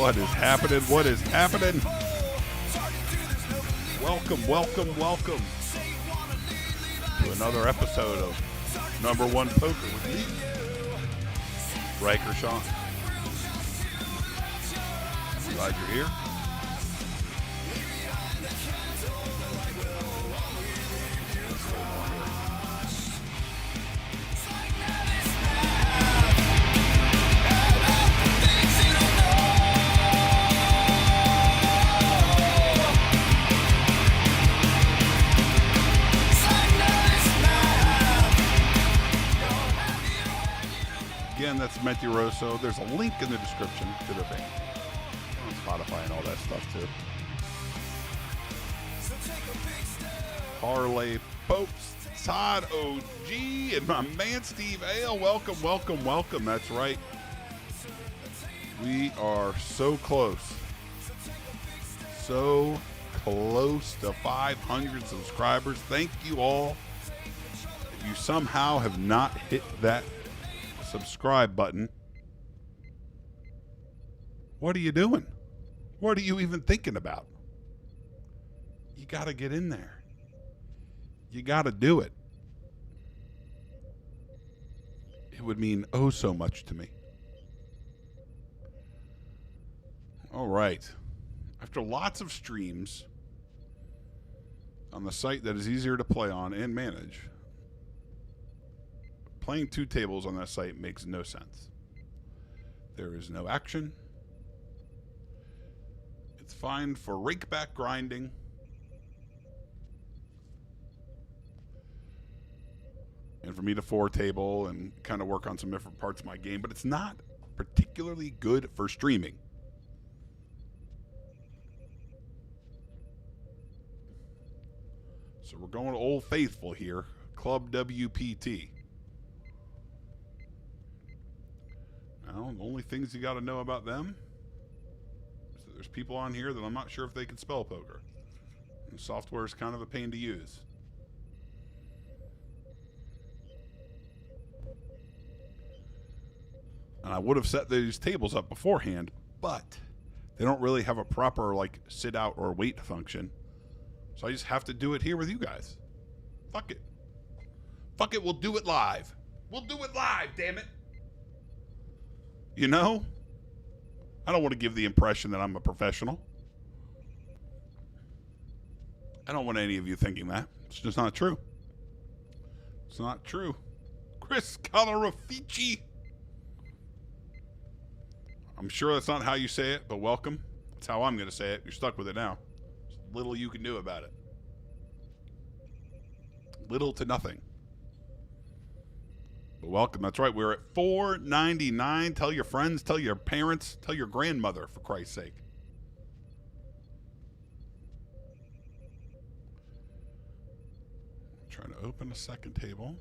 What is happening? What is happening? Welcome, welcome, welcome to another episode of Number One Poker with me, Riker Sean. Glad you're here. Again, that's Mentiroso. There's a link in the description to the band on Spotify and all that stuff too. Harley Popes, Todd OG, and my man Steve Ale. Welcome, welcome, welcome. That's right. We are so close. So close to 500 subscribers. Thank you all. If you somehow have not hit that subscribe button, what are you doing? What are you even thinking about? You got to get in there. You got to do it. It would mean oh so much to me. All right. After lots of streams on the site that is easier to play on and manage, playing two tables on that site makes no sense. There is no action. It's fine for rakeback grinding. And for me to four table and kind of work on some different parts of my game, but it's not particularly good for streaming. So we're going to Old Faithful here, Club WPT. Now, the only things you got to know about them is that there's people on here that I'm not sure if they can spell poker. And software is kind of a pain to use. And I would have set these tables up beforehand, but they don't really have a proper like sit out or wait function. So I just have to do it here with you guys. Fuck it. Fuck it, we'll do it live. We'll do it live, damn it. You know, I don't want to give the impression that I'm a professional. I don't want any of you thinking that. It's just not true. It's not true. Chris Calarafici. I'm sure that's not how you say it, but welcome. That's how I'm going to say it. You're stuck with it now. There's little you can do about it. Little to nothing. But welcome. That's right. We're at $4.99. Tell your friends, tell your parents, tell your grandmother, for Christ's sake. I'm trying to open a second table.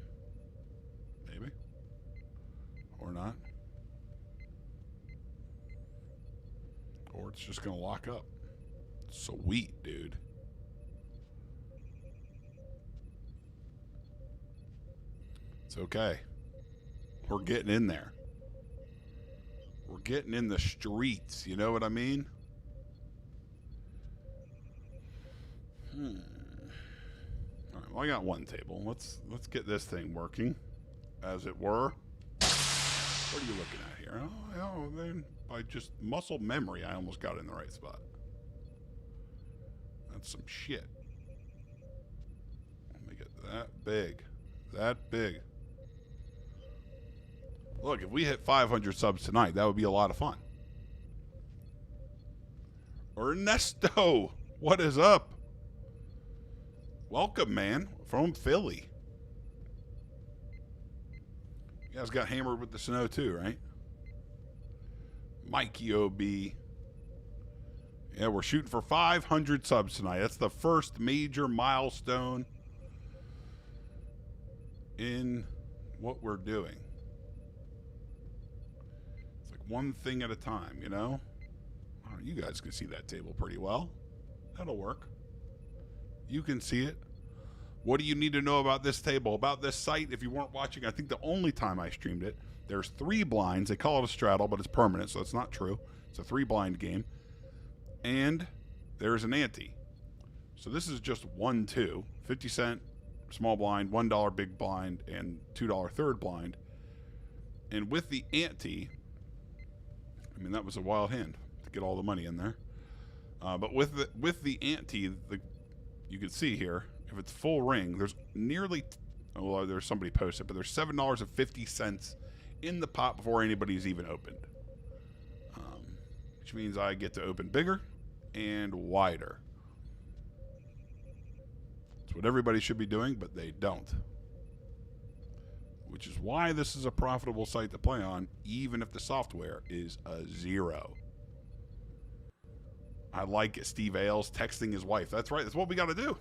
Maybe. Or not. Or it's just going to lock up. Sweet, dude. It's okay. We're getting in there. We're getting in the streets. You know what I mean? All right, well, I got one table. Let's get this thing working, as it were. What are you looking at here? Oh, then by just muscle memory, I almost got in the right spot. That's some shit. Let me get that big. That big. Look, if we hit 500 subs tonight, that would be a lot of fun. Ernesto, what is up? Welcome, man, from Philly. You guys got hammered with the snow too, right? Mikey OB. Yeah, we're shooting for 500 subs tonight. That's the first major milestone in what we're doing. It's like one thing at a time, you know? Oh, you guys can see that table pretty well. That'll work. You can see it. What do you need to know about this table, about this site? If you weren't watching, I think the only time I streamed it, there's 3 blinds. They call it a straddle, but it's permanent, so it's not true. It's a 3-blind game. And there's an ante. So this is just 1-2. 50 cent small blind, $1 big blind, and $2 third blind. And with the ante, I mean, that was a wild hand to get all the money in there. But with the ante, you can see here, if it's full ring, there's nearly, well, there's somebody posted, but there's $7.50 in the pot before anybody's even opened. Which means I get to open bigger and wider. It's what everybody should be doing, but they don't. Which is why this is a profitable site to play on, even if the software is a 0. I like it. Steve Ailes texting his wife. That's right. That's what we got to do.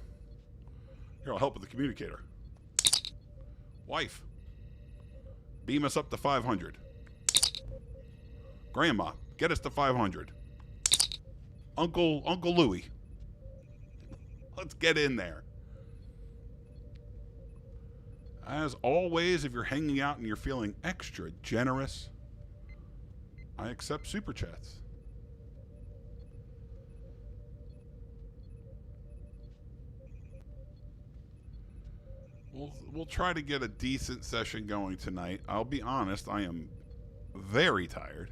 Here, I'll help with the communicator. Wife, beam us up to 500. Grandma, get us to 500. Uncle Louie, let's get in there. As always, if you're hanging out and you're feeling extra generous, I accept super chats. We'll try to get a decent session going tonight. I'll be honest, I am very tired.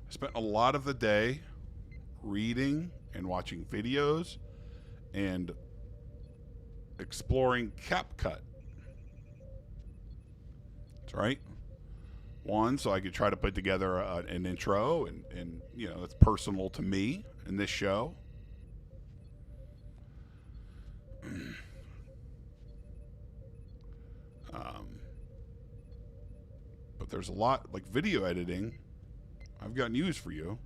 I spent a lot of the day reading and watching videos and exploring CapCut. That's right. One, so I could try to put together an intro, and you know, that's personal to me in this show. But there's a lot, like video editing, I've got news for you,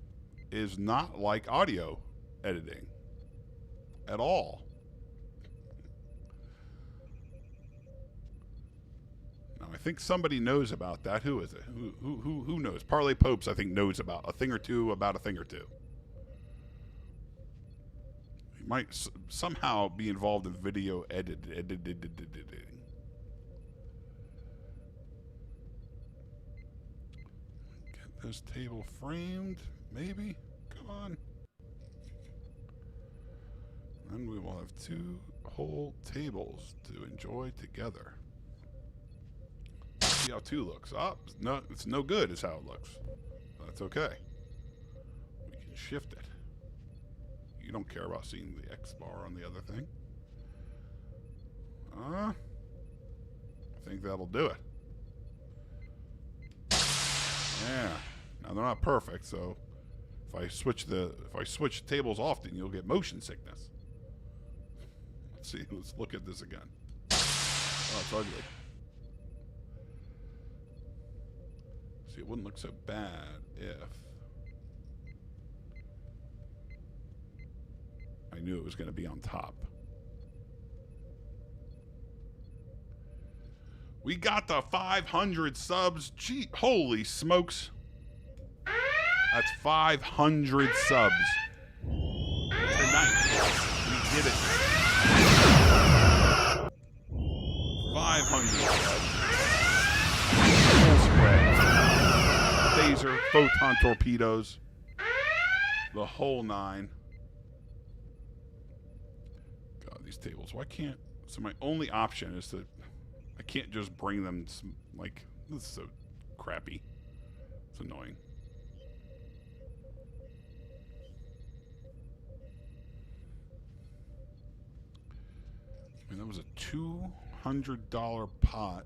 is not like audio editing at all. Now, I think somebody knows about that. Who is it? Who knows? Parlay Popes, I think, knows about a thing or two. He might somehow be involved in video editing. Get this table framed, maybe? Come on. Then we will have 2 whole tables to enjoy together. See how 2 looks. Oh, no, it's no good is how it looks. That's okay. We can shift it. You don't care about seeing the X bar on the other thing. I think that'll do it. Yeah. Now they're not perfect, so if I switch tables often, you'll get motion sickness. Let's see. Let's look at this again. Oh, it's ugly. See, it wouldn't look so bad if I knew it was going to be on top. We got the 500 subs. Gee, holy smokes. That's 500 subs. Tonight. We did it. 500 subs. Full spread. Phaser, photon torpedoes. The whole 9. God, these tables. Why can't... So my only option is to... I can't just bring them, like... This is so crappy. It's annoying. I mean, that was a $200 pot,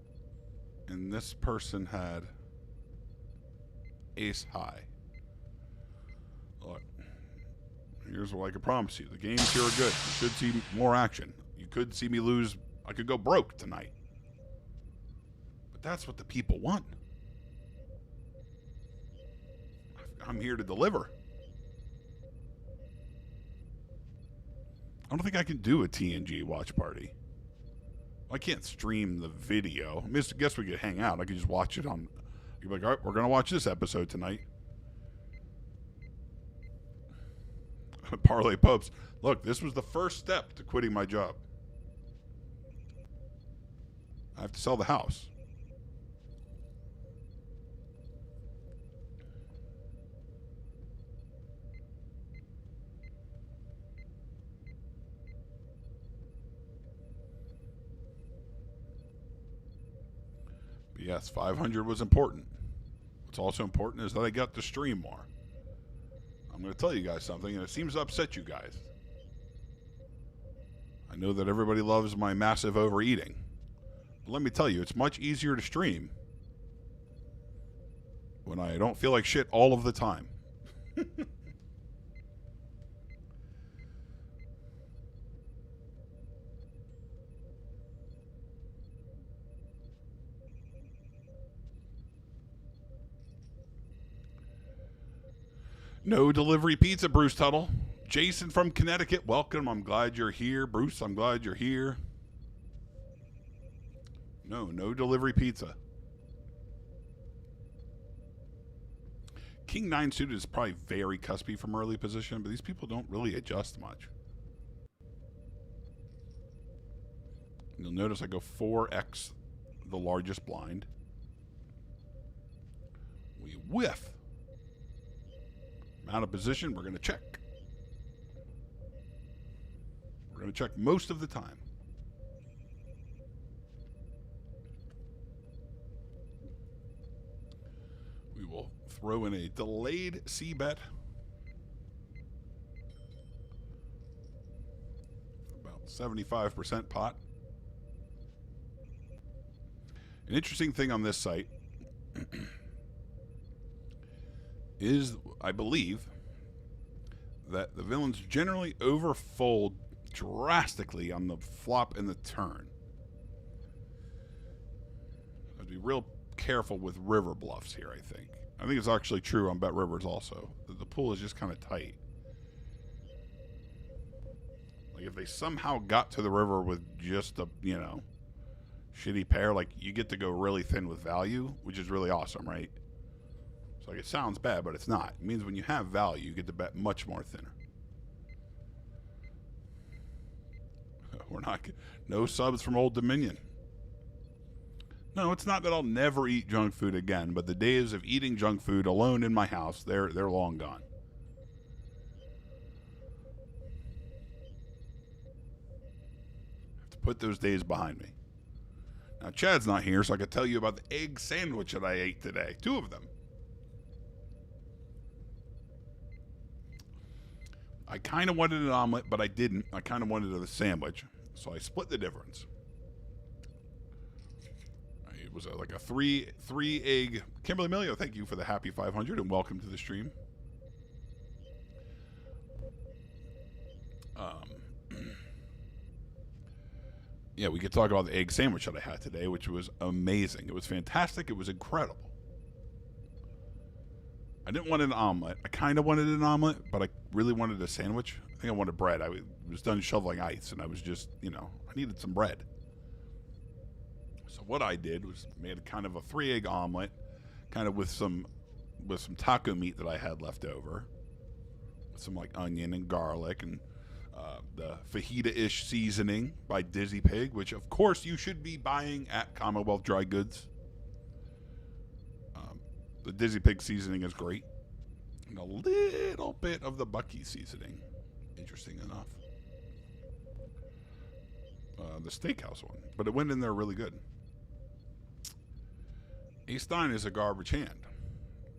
and this person had ace high. Look, here's what I can promise you. The games here are good. You should see more action. You could see me lose. I could go broke tonight. But that's what the people want. I'm here to deliver. I don't think I can do a TNG watch party. I can't stream the video. I mean, I guess we could hang out. I could just watch it on... You'd be like, all right, we're going to watch this episode tonight. Parlay Popes. Look, this was the first step to quitting my job. I have to sell the house. But yes, 500 was important. What's also important is that I got to stream more. I'm going to tell you guys something, and it seems to upset you guys. I know that everybody loves my massive overeating. But let me tell you, it's much easier to stream when I don't feel like shit all of the time. No delivery pizza, Bruce Tuttle. Jason from Connecticut, welcome. I'm glad you're here. Bruce, I'm glad you're here. No delivery pizza. King 9 suited is probably very cuspy from early position, but these people don't really adjust much. You'll notice I go 4x the largest blind. We whiff. I'm out of position. We're going to check. We're going to check most of the time. We will throw in a delayed C bet. About 75% pot. An interesting thing on this site is, I believe, that the villains generally overfold drastically on the flop and the turn. I'd be real careful with river bluffs here, I think. I think it's actually true on Bet Rivers also. The pool is just kind of tight. Like if they somehow got to the river with just a, shitty pair, like you get to go really thin with value, which is really awesome, right? So like it sounds bad, but it's not. It means when you have value, you get to bet much more thinner. We're not, no subs from Old Dominion. No, it's not that I'll never eat junk food again, but the days of eating junk food alone in my house, they're long gone. I have to put those days behind me. Now, Chad's not here, so I can tell you about the egg sandwich that I ate today. 2 of them. I kind of wanted an omelet, but I didn't. I kind of wanted a sandwich, so I split the difference. It was like a three egg. Kimberly Emilio, thank you for the happy 500 and welcome to the stream. Yeah, we could talk about the egg sandwich that I had today, which was amazing. It was fantastic. It was incredible. I didn't want an omelet. I kind of wanted an omelet, but I really wanted a sandwich. I think I wanted bread. I was done shoveling ice, and I was just, I needed some bread. So what I did was made kind of a 3-egg omelet, kind of with some taco meat that I had left over, with some like onion and garlic and the fajita-ish seasoning by Dizzy Pig, which of course you should be buying at Commonwealth Dry Goods. The Dizzy Pig seasoning is great. And a little bit of the Bucky seasoning, interesting enough. The steakhouse one, but it went in there really good. Ace-9 is a garbage hand,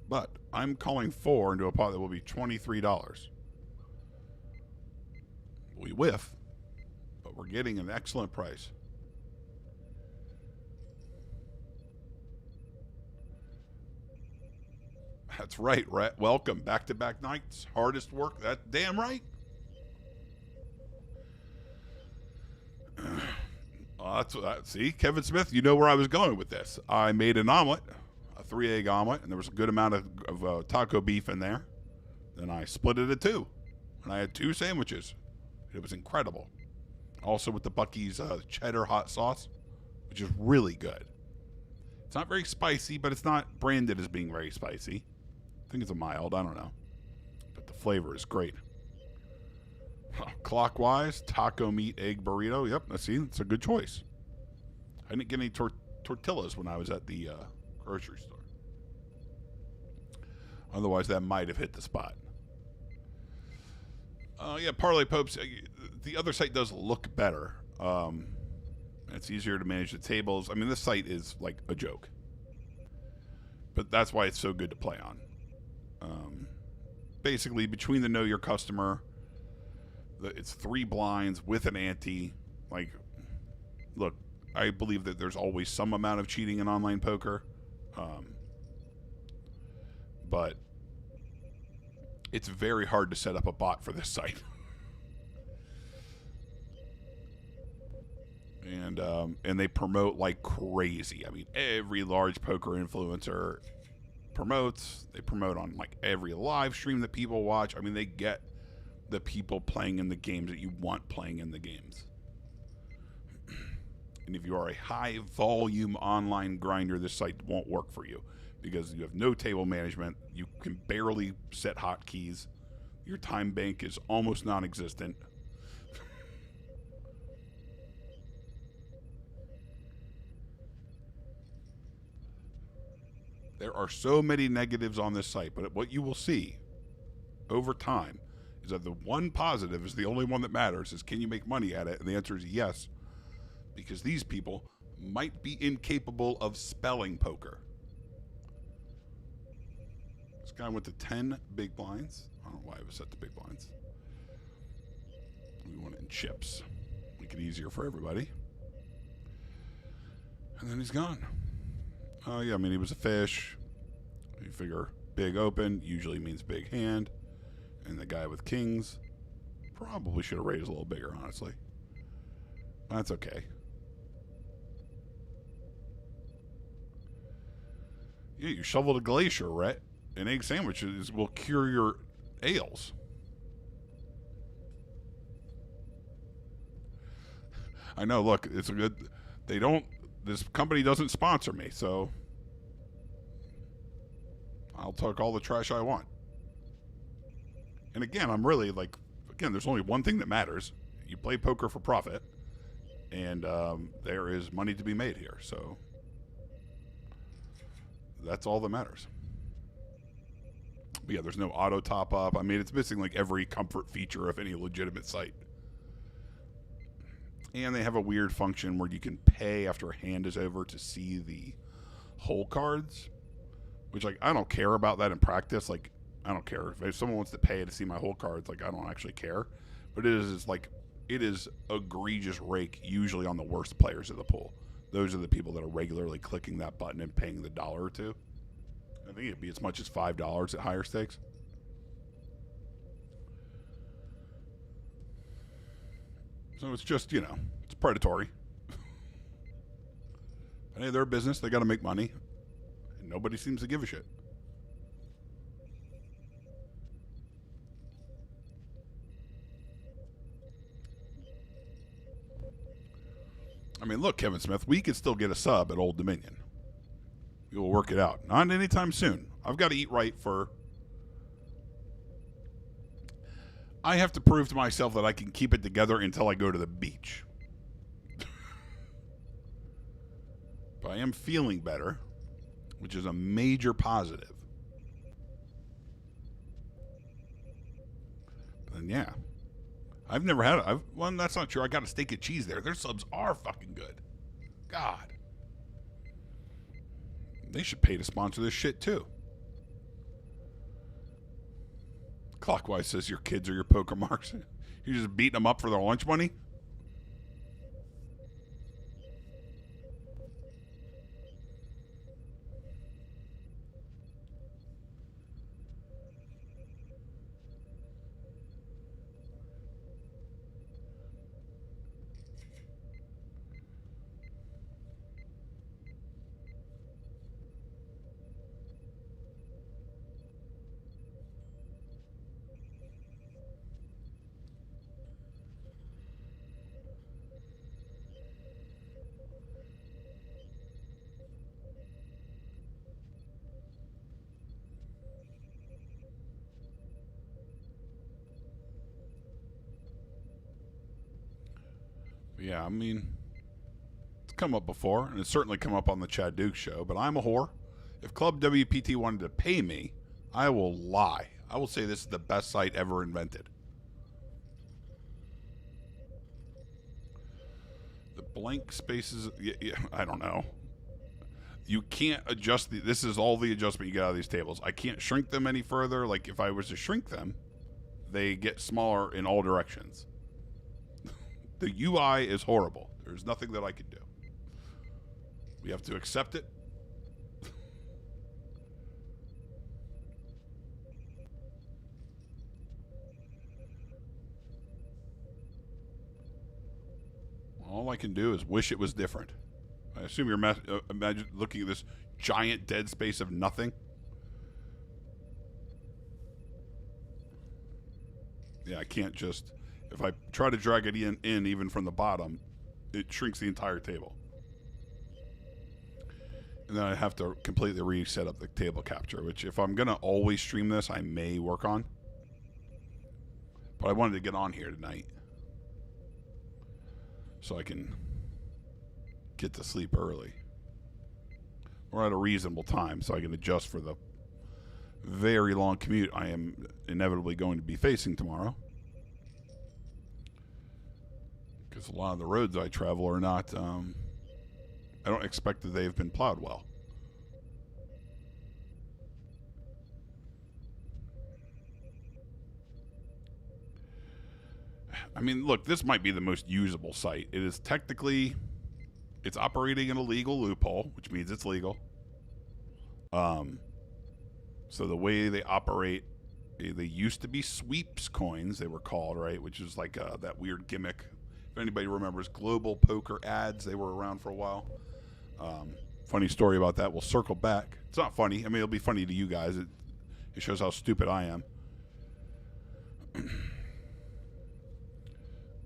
but I'm calling 4 into a pot that will be $23. We whiff, but we're getting an excellent price. That's right, Rhett. Welcome. Back-to-back nights. Hardest work. That damn right. See, Kevin Smith, you know where I was going with this. I made an omelet, a 3-egg omelet, and there was a good amount of taco beef in there. Then I split it at 2, and I had 2 sandwiches. It was incredible. Also with the Bucky's cheddar hot sauce, which is really good. It's not very spicy, but it's not branded as being very spicy. I think it's a mild. I don't know. But the flavor is great. Clockwise, taco meat egg burrito. Yep, see, it's a good choice. I didn't get any tortillas when I was at the grocery store. Otherwise, that might have hit the spot. Yeah, Parlay Popes. The other site does look better. It's easier to manage the tables. I mean, this site is like a joke. But that's why it's so good to play on. Basically, between the Know Your Customer, it's 3 blinds with an ante. Like, look, I believe that there's always some amount of cheating in online poker. But it's very hard to set up a bot for this site. And they promote like crazy. I mean, every large poker influencer promotes. They promote on like every live stream that people watch. I mean, they get the people playing in the games that you want playing in the games. And if you are a high volume online grinder, this site won't work for you because you have no table management. You can barely set hotkeys. Your time bank is almost non-existent. There are so many negatives on this site, but what you will see over time is that the one positive is the only one that matters, is can you make money at it? And the answer is yes, because these people might be incapable of spelling poker. This guy went to 10 big blinds. I don't know why it was set to big blinds. We want it in chips. Make it easier for everybody. And then he's gone. Oh, yeah, I mean, he was a fish. You figure big open usually means big hand. And the guy with kings probably should have raised a little bigger, honestly. That's okay. Yeah, you shoveled a glacier, right? An egg sandwich will cure your ails. I know, look, it's a good... This company doesn't sponsor me, so I'll talk all the trash I want. And again, I'm really like, there's only one thing that matters. You play poker for profit, and there is money to be made here, so that's all that matters. But yeah, there's no auto top up. I mean, it's missing like every comfort feature of any legitimate site. And they have a weird function where you can pay after a hand is over to see the hole cards, which, like, I don't care about that in practice. Like, I don't care. If someone wants to pay to see my hole cards, like, I don't actually care. But it is egregious rake, usually on the worst players of the pool. Those are the people that are regularly clicking that button and paying the $1 or $2. I think it'd be as much as $5 at higher stakes. So it's just, it's predatory. But hey, they're a business. They got to make money. And nobody seems to give a shit. I mean, look, Kevin Smith, we could still get a sub at Old Dominion. We will work it out. Not anytime soon. I've got to eat right for... I have to prove to myself that I can keep it together until I go to the beach. But I am feeling better, which is a major positive. And yeah, I've never had it. Well, that's not true. I got a steak and cheese there. Their subs are fucking good. God. They should pay to sponsor this shit too. Clockwise says your kids are your poker marks. You're just beating them up for their lunch money? Yeah, I mean, it's come up before, and it's certainly come up on the Chad Duke show, but I'm a whore. If Club WPT wanted to pay me, I will lie. I will say this is the best site ever invented. The blank spaces, I don't know. You can't adjust this is all the adjustment you get out of these tables. I can't shrink them any further. Like if I was to shrink them, they get smaller in all directions. The UI is horrible. There's nothing that I can do. We have to accept it. All I can do is wish it was different. I assume you're imagine looking at this giant dead space of nothing. Yeah, I can't just... If I try to drag it in even from the bottom, it shrinks the entire table. And then I have to completely reset up the table capture, which if I'm going to always stream this, I may work on. But I wanted to get on here tonight so I can get to sleep early. Or at a reasonable time so I can adjust for the very long commute I am inevitably going to be facing tomorrow. Because a lot of the roads I travel are not, I don't expect that they've been plowed well. I mean, look, this might be the most usable site. It is technically, it's operating in a legal loophole, which means it's legal. So the way they operate, they used to be sweeps coins, they were called, right? Which is like that weird gimmick. If anybody remembers global poker ads, they were around for a while. Funny story about that. We'll circle back. It's not funny. I mean, it'll be funny to you guys. It shows how stupid I am.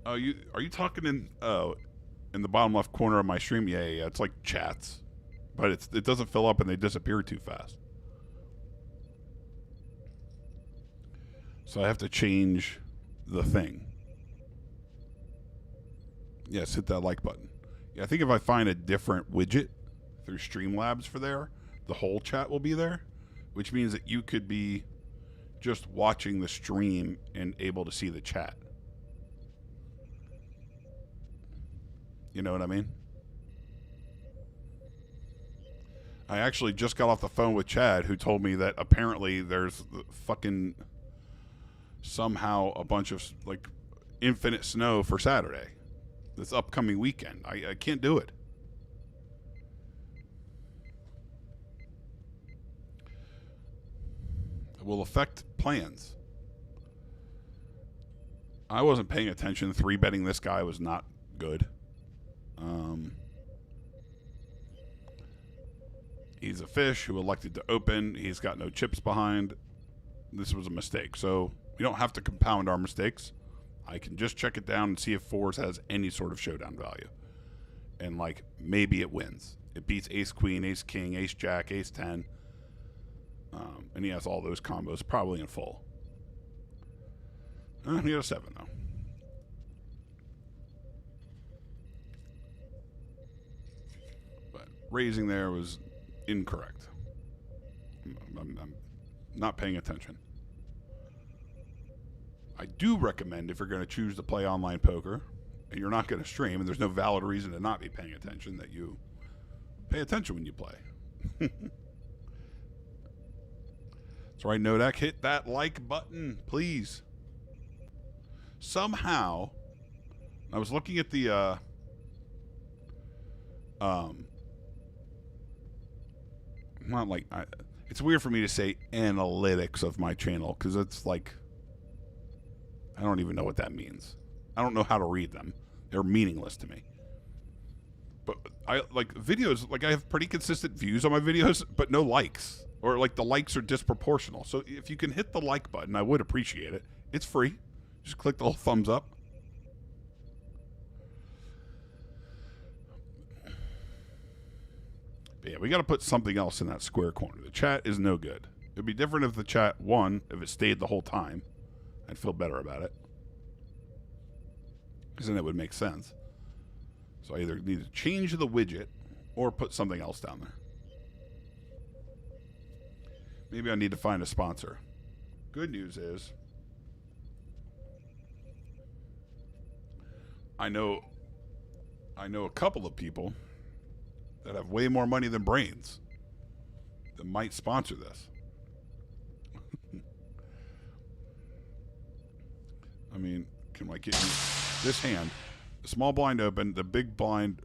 Are you talking in the bottom left corner of my stream? Yeah. It's like chats, but it doesn't fill up and they disappear too fast. So I have to change the thing. Yes, hit that like button. Yeah, I think if I find a different widget through Streamlabs for there, the whole chat will be there, which means that you could be just watching the stream and able to see the chat. You know what I mean? I actually just got off the phone with Chad, who told me that apparently there's fucking somehow a bunch of like infinite snow for Saturday, this upcoming weekend. I can't do it. It will affect plans. I wasn't paying attention. 3-betting this guy was not good. He's a fish who elected to open. He's got no chips behind. This was a mistake. So we don't have to compound our mistakes. I can just check it down and see if 4s has any sort of showdown value. And, like, maybe it wins. It beats Ace Queen, Ace King, Ace Jack, Ace 10. And he has all those combos probably in full. He had a 7, though. But raising there was incorrect. I'm not paying attention. I do recommend, if you're going to choose to play online poker and you're not going to stream and there's no valid reason to not be paying attention, that you pay attention when you play. That's right, Nodak. Hit that like button, please. Somehow, I was looking at the not like it's weird for me to say analytics of my channel because it's like I don't even know what that means. I don't know how to read them. They're meaningless to me. But I like videos, like I have pretty consistent views on my videos, but no likes. Or like the likes are disproportional. So if you can hit the like button, I would appreciate it. It's free. Just click the little thumbs up. But yeah, we got to put something else in that square corner. The chat is no good. It'd be different if the chat won, if it stayed the whole time. I'd feel better about it. Because then it would make sense. So I either need to change the widget or put something else down there. Maybe I need to find a sponsor. Good news is I know a couple of people that have way more money than brains that might sponsor this. I mean, can I get you this hand? The small blind open, the big blind,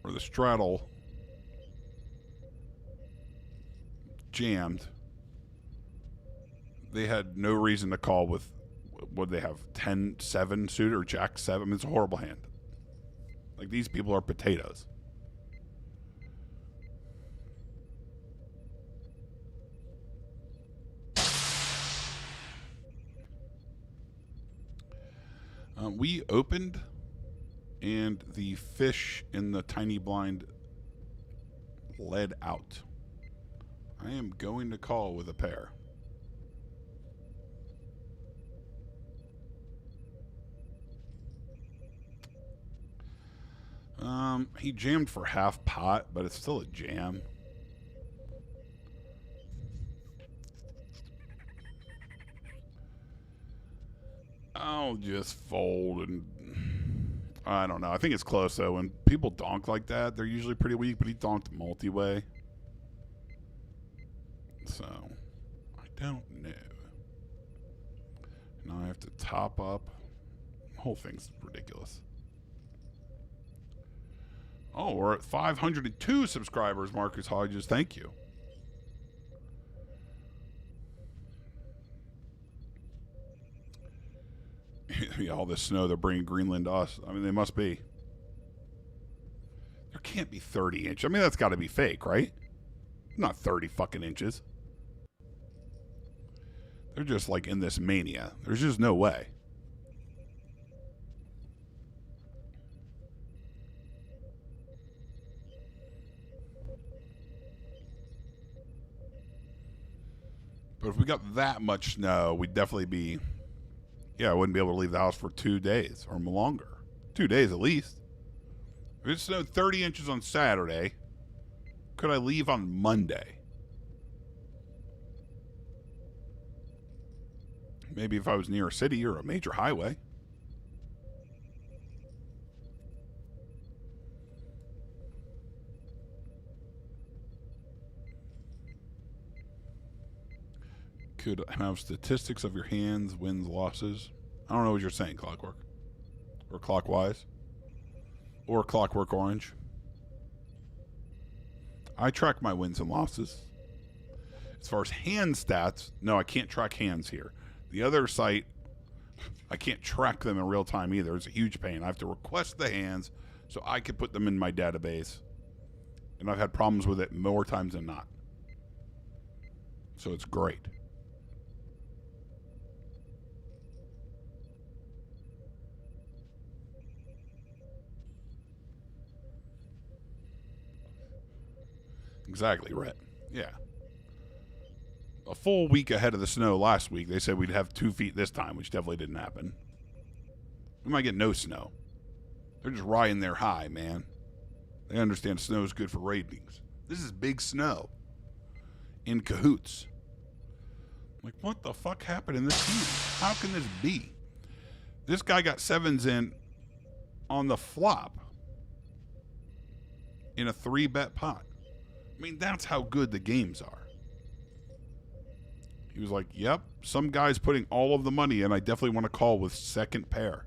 or the straddle jammed. They had no reason to call with, what they have, 10-7 suited or jack 7. I mean, it's a horrible hand. Like, these people are potatoes. We opened, and the fish in the tiny blind led out. I am going to call with a pair. He jammed for half pot, but it's still a jam. I'll just fold and I don't know. I think it's close though. When people donk like that, they're usually pretty weak, but he donked multi-way. So, I don't know. Now I have to top up. The whole thing's ridiculous. Oh, we're at 502 subscribers, Marcus Hodges. Thank you. Yeah, all this snow, they're bringing Greenland to us. I mean, they must be. There can't be 30 inches. I mean, that's got to be fake, right? Not 30 fucking inches. They're just like in this mania. There's just no way. But if we got that much snow, we'd definitely be... Yeah, I wouldn't be able to leave the house for 2 days or longer. 2 days at least. If it snowed 30 inches on Saturday, could I leave on Monday? Maybe if I was near a city or a major highway. Could have statistics of your hands, wins, losses. I don't know what you're saying, Clockwork. Or Clockwise. Or Clockwork Orange. I track my wins and losses. As far as hand stats, no, I can't track hands here. The other site, I can't track them in real time either. It's a huge pain. I have to request the hands so I can put them in my database. And I've had problems with it more times than not. So it's great. Exactly, Rhett. Yeah. A full week ahead of the snow last week, they said we'd have 2 feet this time, which definitely didn't happen. We might get no snow. They're just riding their high, man. They understand snow is good for ratings. This is big snow. In cahoots. Like, what the fuck happened in this team? How can this be? This guy got 7s in on the flop in a 3-bet pot. I mean, that's how good the games are. He was like, yep, some guy's putting all of the money in. I definitely want to call with second pair.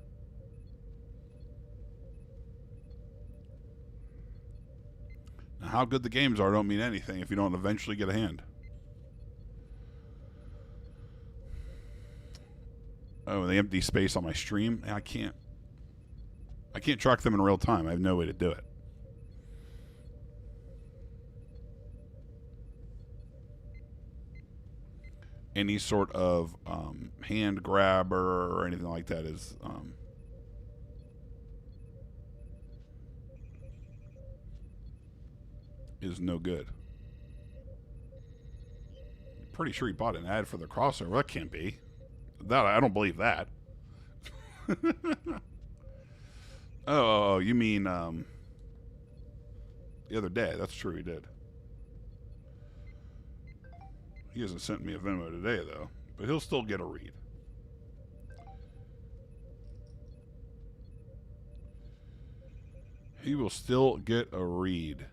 Now, how good the games are don't mean anything if you don't eventually get a hand. Oh, the empty space on my stream? I can't track them in real time. I have no way to do it. Any sort of hand grabber or anything like that is no good. Pretty sure he bought an ad for the crossover. That can't be. That I don't believe that. Oh, you mean the other day. That's true, he did. He hasn't sent me a Venmo today, though. But he'll still get a read. He will still get a read.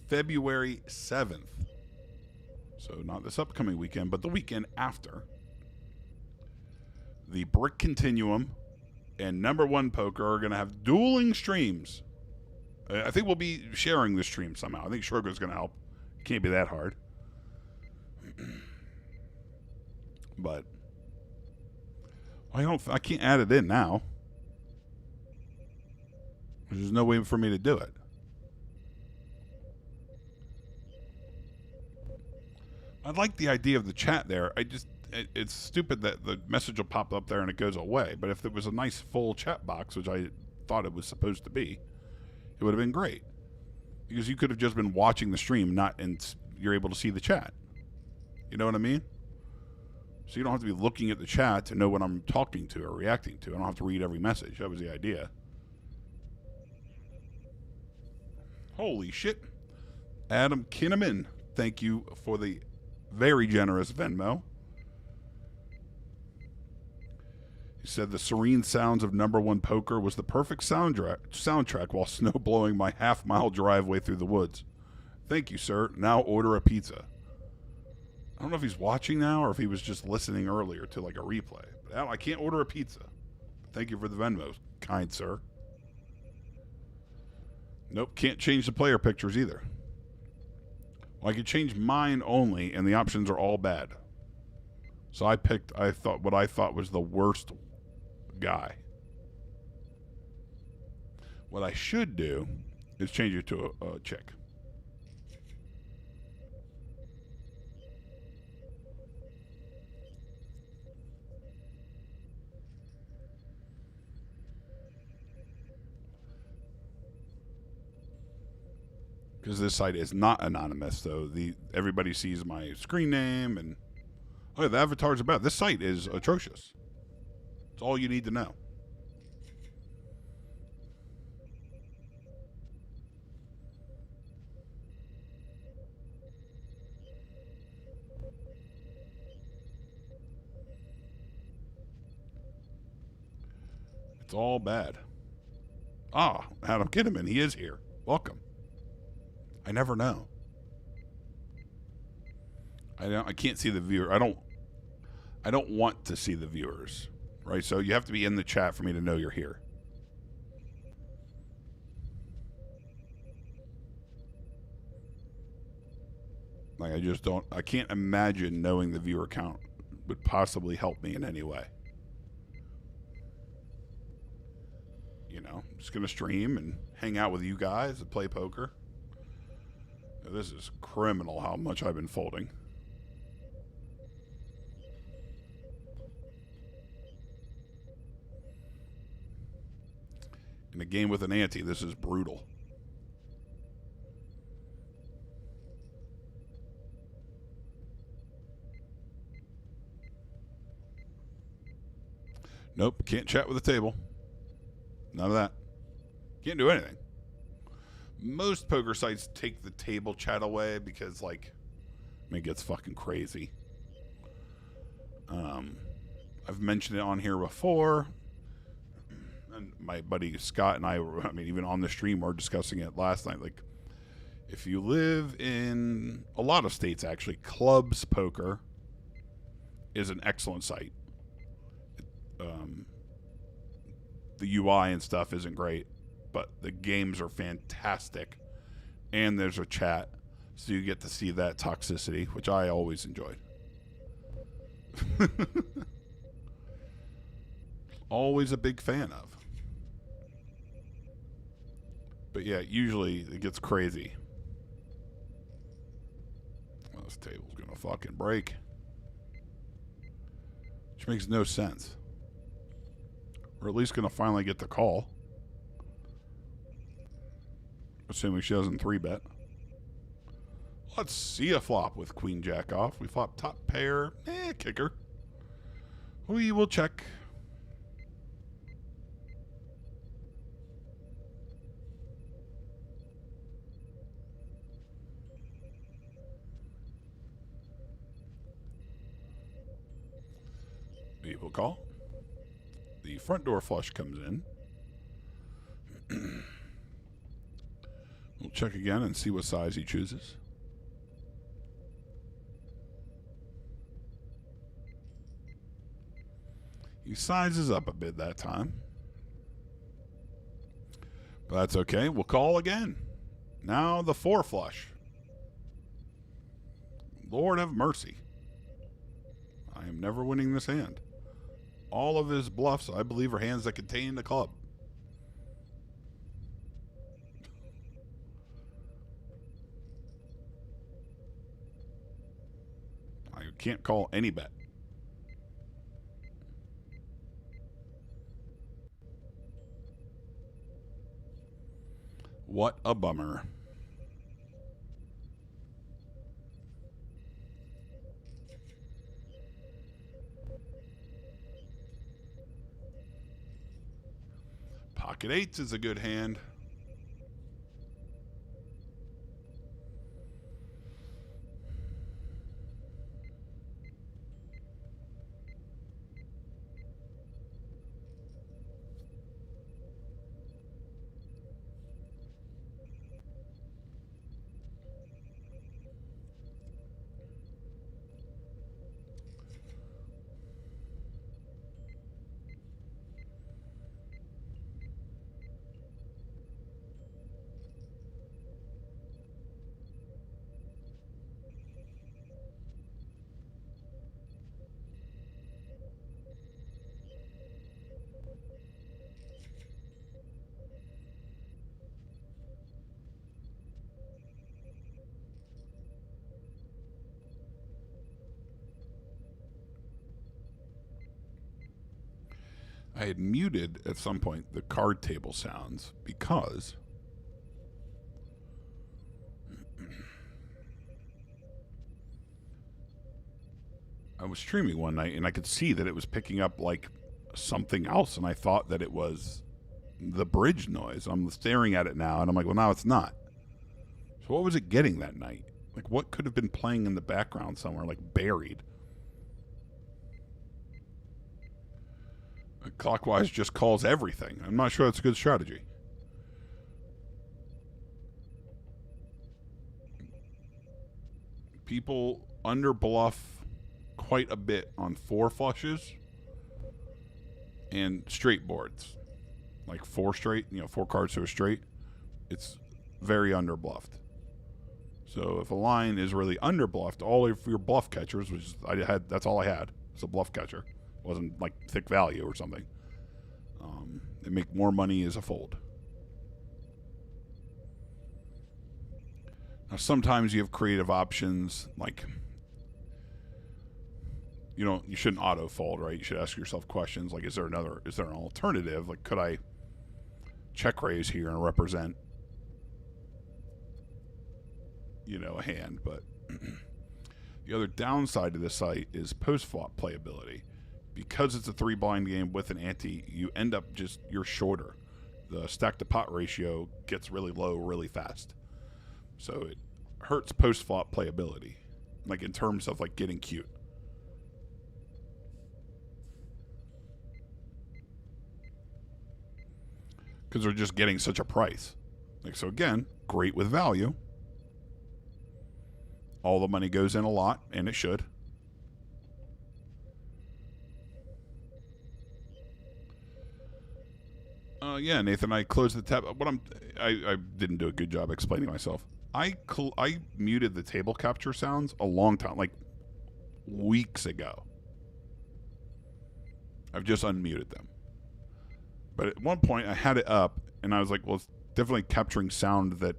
February 7th. So not this upcoming weekend, but the weekend after. The Brick Continuum and Number One Poker are going to have dueling streams. I think we'll be sharing the stream somehow. I think Schroeder's going to help. Can't be that hard. But I can't add it in now. There's no way for me to do it. I like the idea of the chat there. It's stupid that the message will pop up there and it goes away. But if there was a nice full chat box, which I thought it was supposed to be, it would have been great. Because you could have just been watching the stream, and you're able to see the chat. You know what I mean? So you don't have to be looking at the chat to know what I'm talking to or reacting to. I don't have to read every message. That was the idea. Holy shit. Adam Kinnaman, thank you for the very generous Venmo. He said the serene sounds of Number One Poker was the perfect soundtrack while snow blowing my half-mile driveway through the woods. Thank you, sir. Now order a pizza. I don't know if he's watching now or if he was just listening earlier to like a replay. But I can't order a pizza. Thank you for the Venmo, kind sir. Nope, can't change the player pictures either. Well, I could change mine only, and the options are all bad. So I picked what I thought was the worst guy. What I should do is change it to a chick. Because this site is not anonymous, so everybody sees my screen name and the avatar's about. This site is atrocious. It's all you need to know. It's all bad. Adam Kinnaman, he is here. Welcome. I never know. I can't see the viewer. I don't want to see the viewers, right? So you have to be in the chat for me to know you're here. Like I can't imagine knowing the viewer count would possibly help me in any way. You know, I'm just gonna stream and hang out with you guys and play poker. This is criminal how much I've been folding. In a game with an ante, this is brutal. Nope, can't chat with the table. None of that. Can't do anything. Most poker sites take the table chat away because, it gets fucking crazy. I've mentioned it on here before. And my buddy Scott and I were, even on the stream, we were discussing it last night. Like, if you live in a lot of states, actually, Clubs Poker is an excellent site. The UI and stuff isn't great, but the games are fantastic. And there's a chat, so you get to see that toxicity, which I always enjoyed. Always a big fan of. But yeah, usually it gets crazy. Well, this table's gonna fucking break. Which makes no sense. We're at least gonna finally get the call. Assuming she doesn't 3-bet. Let's see a flop with Queen Jack off. We flop top pair. Kicker. We will check. Table call. The front door flush comes in. We'll check again and see what size he chooses. He sizes up a bit that time. But that's okay. We'll call again. Now the 4 flush. Lord have mercy. I am never winning this hand. All of his bluffs, I believe, are hands that contain the club. I can't call any bet. What a bummer. Pocket 8s is a good hand. I had muted at some point the card table sounds because I was streaming one night and I could see that it was picking up like something else, and I thought that it was the bridge noise. I'm staring at it now and I'm like, well, now it's not. So what was it getting that night? Like, what could have been playing in the background somewhere, like buried? Clockwise just calls everything. I'm not sure that's a good strategy. People under bluff quite a bit on 4 flushes and straight boards. Like 4 straight, 4 cards to a straight. It's very under bluffed. So if a line is really under bluffed, all of your bluff catchers, which that's all I had, was a bluff catcher. Wasn't like thick value or something. They make more money as a fold. Now sometimes you have creative options, like you shouldn't auto fold, right? You should ask yourself questions like, is there an alternative? Like, could I check raise here and represent a hand? But the other downside to this site is post flop playability. Because it's a 3 blind game with an ante, you end up you're shorter. The stack to pot ratio gets really low really fast. So it hurts post flop playability, like in terms of like getting cute. Because they're just getting such a price. Like, so again, great with value. All the money goes in a lot, and it should. Yeah, Nathan, I closed the tab. I didn't do a good job explaining myself. I muted the table capture sounds a long time, like weeks ago. I've just unmuted them. But at one point, I had it up, and I was like, well, it's definitely capturing sound that,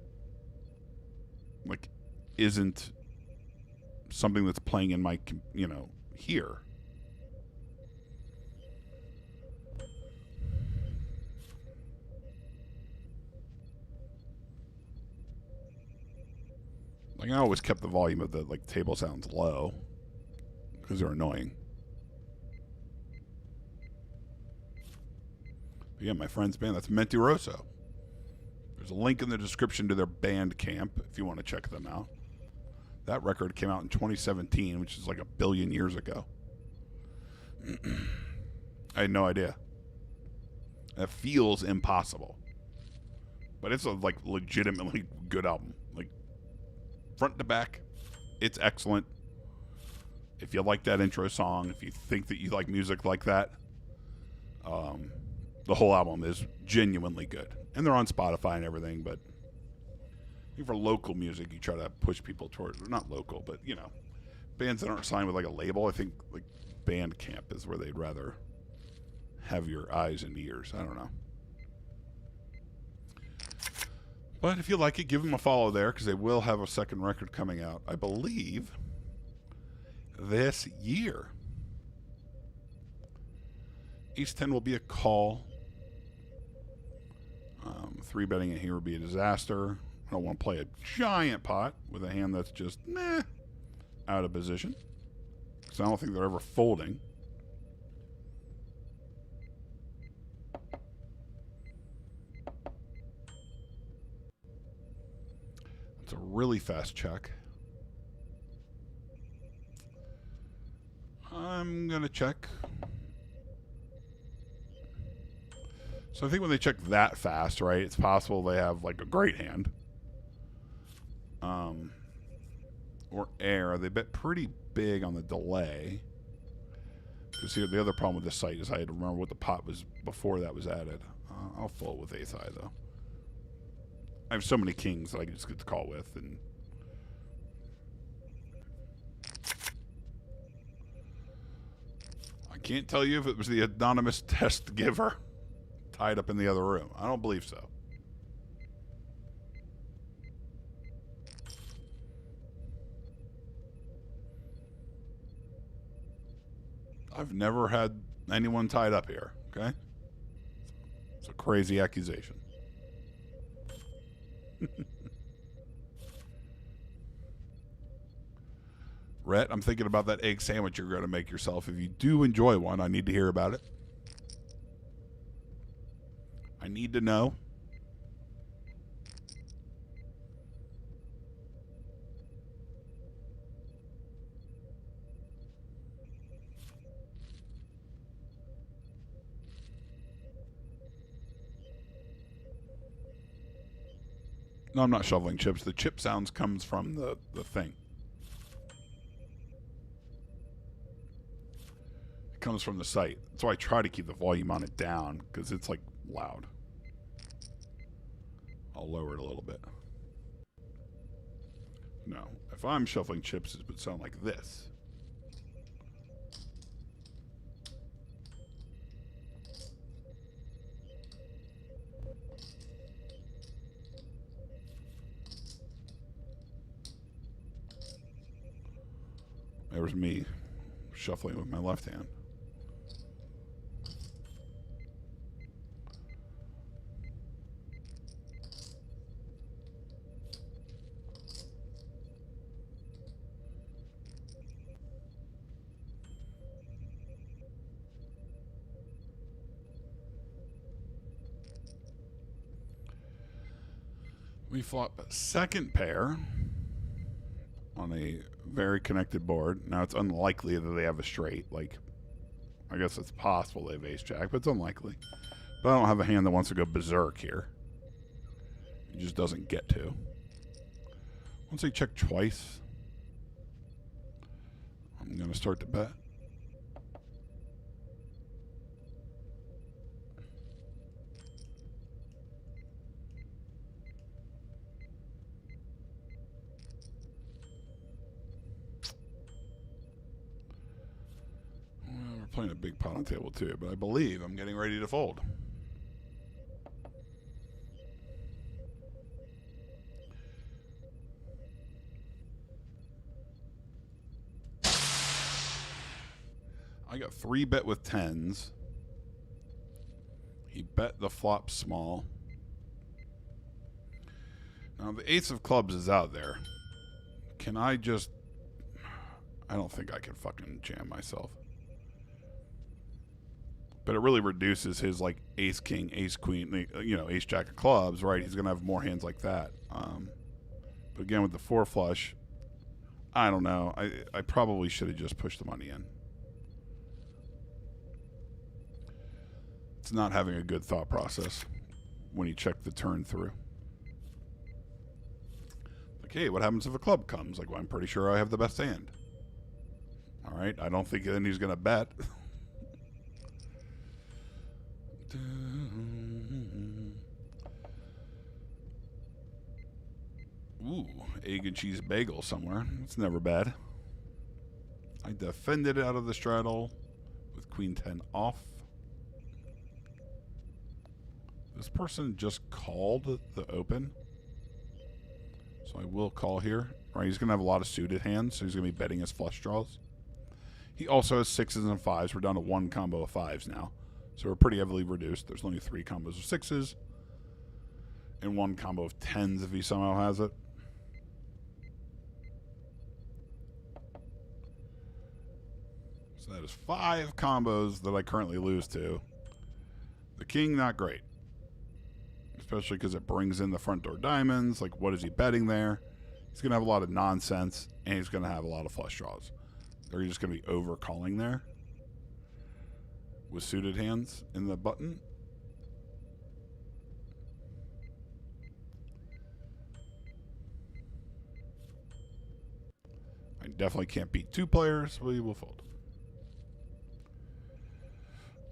like, isn't something that's playing in my, here. Like, I always kept the volume of the table sounds low because they're annoying. But yeah, my friend's band, that's Mentiroso. There's a link in the description to their band camp if you want to check them out. That record came out in 2017, which is like a billion years ago. I had no idea. That feels impossible. But it's a like legitimately good album. Like front to back, it's excellent. If you like that intro song, if you think that you like music like that, the whole album is genuinely good. And they're on Spotify and everything, but I think for local music, you try to push people towards, not local, but, you know, bands that aren't signed with like a label. I think like Bandcamp is where they'd rather have your eyes and ears. I don't know. But if you like it, give them a follow there, because they will have a second record coming out, I believe, this year. Ace 10 will be a call. 3-betting it here would be a disaster. I don't want to play a giant pot with a hand that's just, out of position. Because I don't think they're ever folding. It's a really fast check. I'm going to check. So I think when they check that fast, right, it's possible they have like a great hand. Or air. They bet pretty big on the delay. Because here, the other problem with this site is I had to remember what the pot was before that was added. I'll fold with ace high, though. I have so many kings that I can just get the call with. And I can't tell you if it was the anonymous test giver tied up in the other room. I don't believe so. I've never had anyone tied up here, okay? It's a crazy accusation. Rhett, I'm thinking about that egg sandwich you're going to make yourself. If you do enjoy one, I need to hear about it. I need to know. No, I'm not shoveling chips. The chip sounds comes from the thing. It comes from the site. That's why I try to keep the volume on it down, because it's like loud. I'll lower it a little bit. No, if I'm shuffling chips, it would sound like this. There's me shuffling with my left hand. We flop a second pair on a very connected board. Now, it's unlikely that they have a straight. Like, I guess it's possible they have ace-jack, but it's unlikely. But I don't have a hand that wants to go berserk here. It just doesn't get to. Once they check twice, I'm going to start to bet. Playing a big pot on table too, but I believe I'm getting ready to fold. I got 3-bet with tens. He bet the flop small. Now the ace of clubs is out there. Can I just... I don't think I can fucking jam myself. But it really reduces his like ace king, ace queen, you know, ace jack of clubs, right? He's gonna have more hands like that. But again, with the 4 flush, I don't know. I probably should have just pushed the money in. It's not having a good thought process when you check the turn through. Like, hey, what happens if a club comes? Like, well, I'm pretty sure I have the best hand. All right, I don't think then he's going to bet. Ooh, egg and cheese bagel somewhere. It's never bad. I defended it out of the straddle with queen 10 off. This person just called the open. So I will call here. Right, he's going to have a lot of suited hands, so he's going to be betting his flush draws. He also has 6s and 5s. We're down to 1 combo of 5s now. So we're pretty heavily reduced. There's only 3 combos of 6s and 1 combo of 10s if he somehow has it. So that is 5 combos that I currently lose to. The king, not great. Especially because it brings in the front door diamonds. Like, what is he betting there? He's going to have a lot of nonsense, and he's going to have a lot of flush draws. They're just going to be over-calling there with suited hands in the button. I definitely can't beat 2 players. We will fold.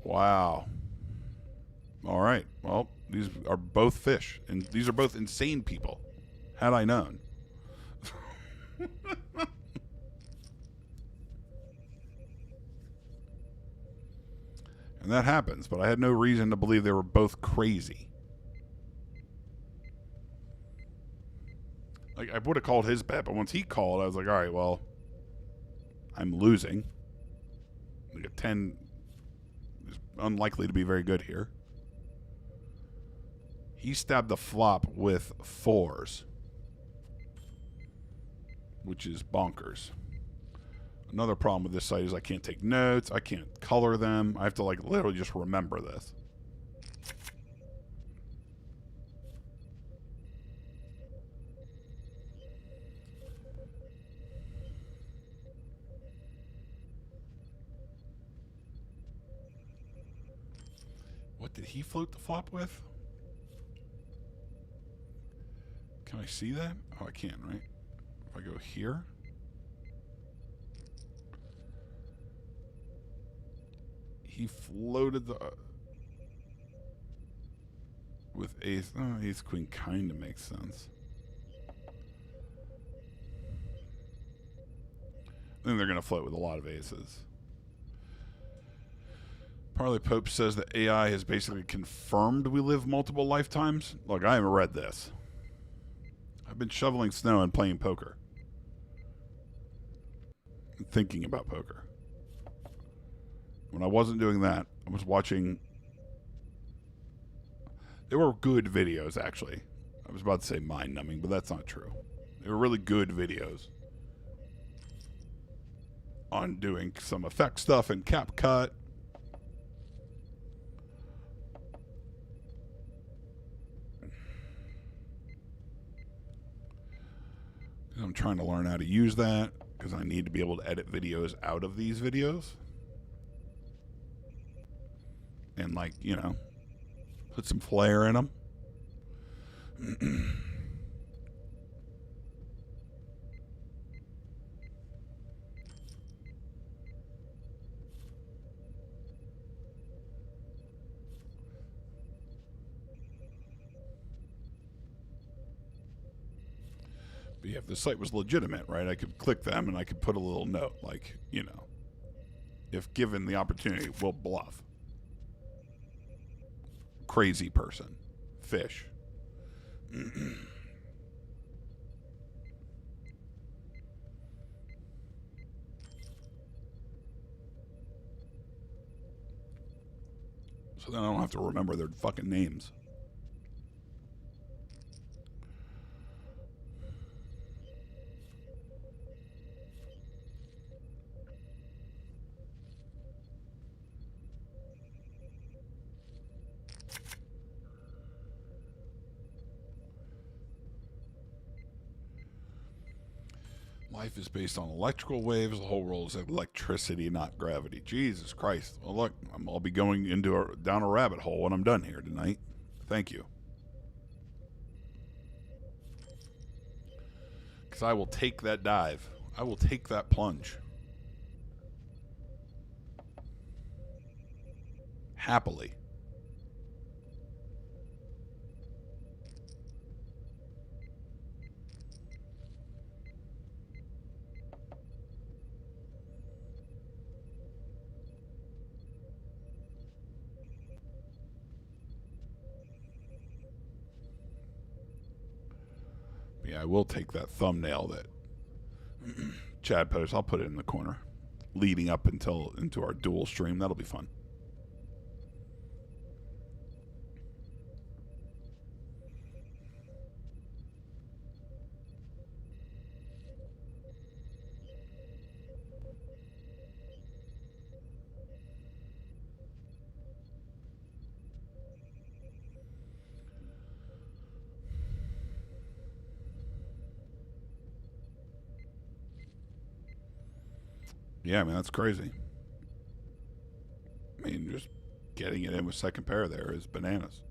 Wow. All right. Well, these are both fish, and these are both insane people, had I known. And that happens, but I had no reason to believe they were both crazy. Like, I would have called his bet, but once he called, I was like, all right, well, I'm losing. Like a 10 is unlikely to be very good here. He stabbed the flop with 4s, which is bonkers. Another problem with this site is I can't take notes. I can't color them. I have to, like, literally just remember this. What did he float the flop with? Can I see that? Oh, I can, right? If I go here. He floated the with ace. Oh, ace queen kind of makes sense. Then they're going to float with a lot of aces. Parley Pope says that AI has basically confirmed we live multiple lifetimes. Look, I haven't read this. I've been shoveling snow and playing poker. And thinking about poker. When I wasn't doing that, I was watching... They were good videos, actually. I was about to say mind-numbing, but that's not true. They were really good videos on doing some effect stuff and CapCut. I'm trying to learn how to use that because I need to be able to edit videos out of these videos. And, like, you know, put some flair in them. But yeah, if the site was legitimate, right, I could click them and I could put a little note, like, you know, if given the opportunity, we'll bluff. Crazy person. Fish. So then I don't have to remember their fucking names. Life is based on electrical waves. The whole world is electricity, not gravity. Jesus Christ. Well, look, I'll be going down a rabbit hole when I'm done here tonight. Thank you. Because I will take that dive. I will take that plunge. Happily. Yeah, I will take that thumbnail that Chad posts. I'll put it in the corner, leading up into our dual stream. That'll be fun. Yeah, man, that's crazy. I mean, just getting it in with second pair there is bananas.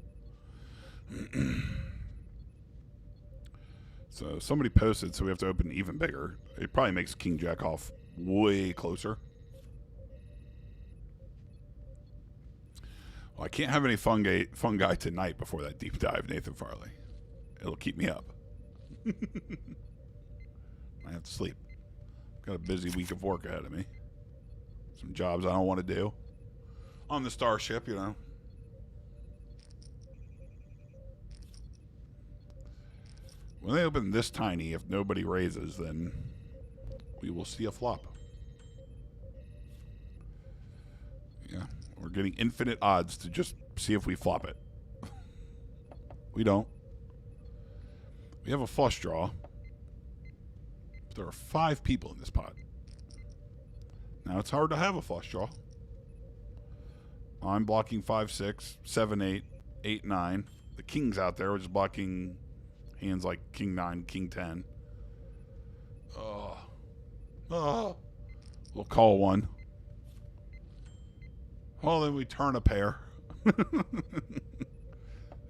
So somebody posted, so we have to open even bigger. It probably makes King Jack off way closer. Well, I can't have any fungi tonight before that deep dive, Nathan Farley. It'll keep me up. I have to sleep. Got a busy week of work ahead of me. Some jobs I don't want to do. On the starship, you know. When they open this tiny, if nobody raises, then we will see a flop. Yeah, we're getting infinite odds to just see if we flop it. We don't. We have a flush draw. There are 5 people in this pot. Now it's hard to have a flush draw. I'm blocking 5, 6, 7, 8, 8, 9. The king's out there, which is blocking hands like king 9, king 10. We'll call one. Well, then we turn a pair.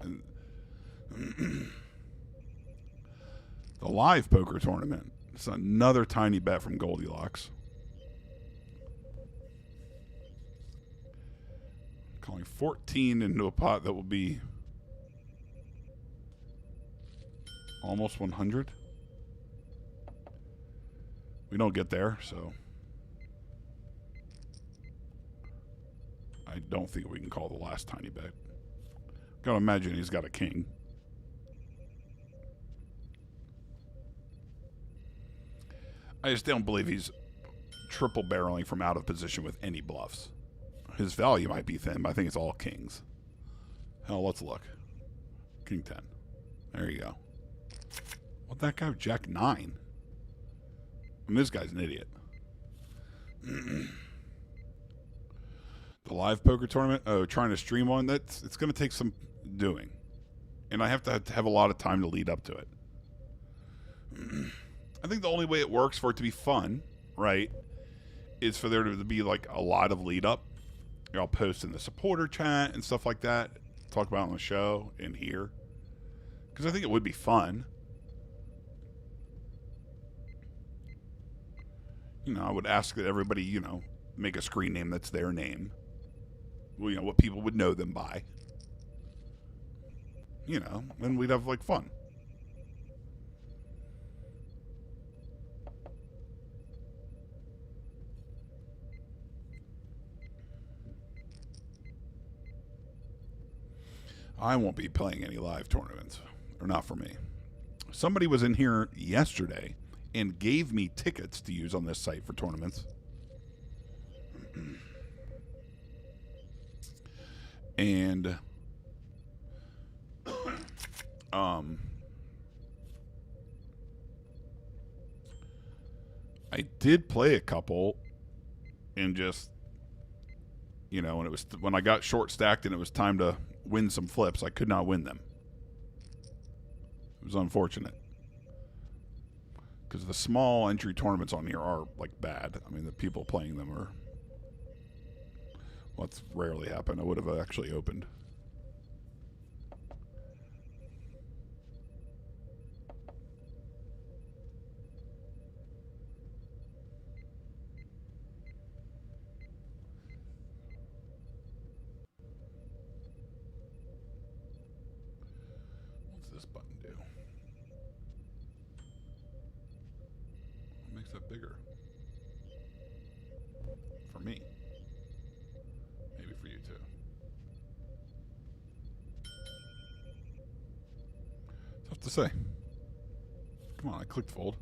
And the live poker tournament. It's another tiny bet from Goldilocks. Calling 14 into a pot that will be almost 100. We don't get there, so I don't think we can call the last tiny bet. Gotta imagine he's got a king. I just don't believe he's triple barreling from out of position with any bluffs. His value might be thin, but I think it's all kings. Hell, let's look. King 10. There you go. What that guy? Jack 9. I mean, this guy's an idiot. The live poker tournament. Oh, trying to stream one. It's going to take some doing, and I have to have a lot of time to lead up to it. I think the only way it works for it to be fun, right, is for there to be like a lot of lead up. I'll post in the supporter chat and stuff like that. Talk about it on the show and here. Because I think it would be fun. You know, I would ask that everybody, you know, make a screen name that's their name. Well, you know, what people would know them by. You know, and we'd have like fun. I won't be playing any live tournaments. Or not for me. Somebody was in here yesterday and gave me tickets to use on this site for tournaments. And I did play a couple and just, you know, and it was when I got short stacked and it was time to win some flips, I could not win them. It was unfortunate. Because the small entry tournaments on here are, like, bad. I mean, the people playing them are... Well, that's rarely happened. I would have actually opened. What's this button do? What makes that bigger? For me. Maybe for you too. Tough to say. Come on, I clicked fold.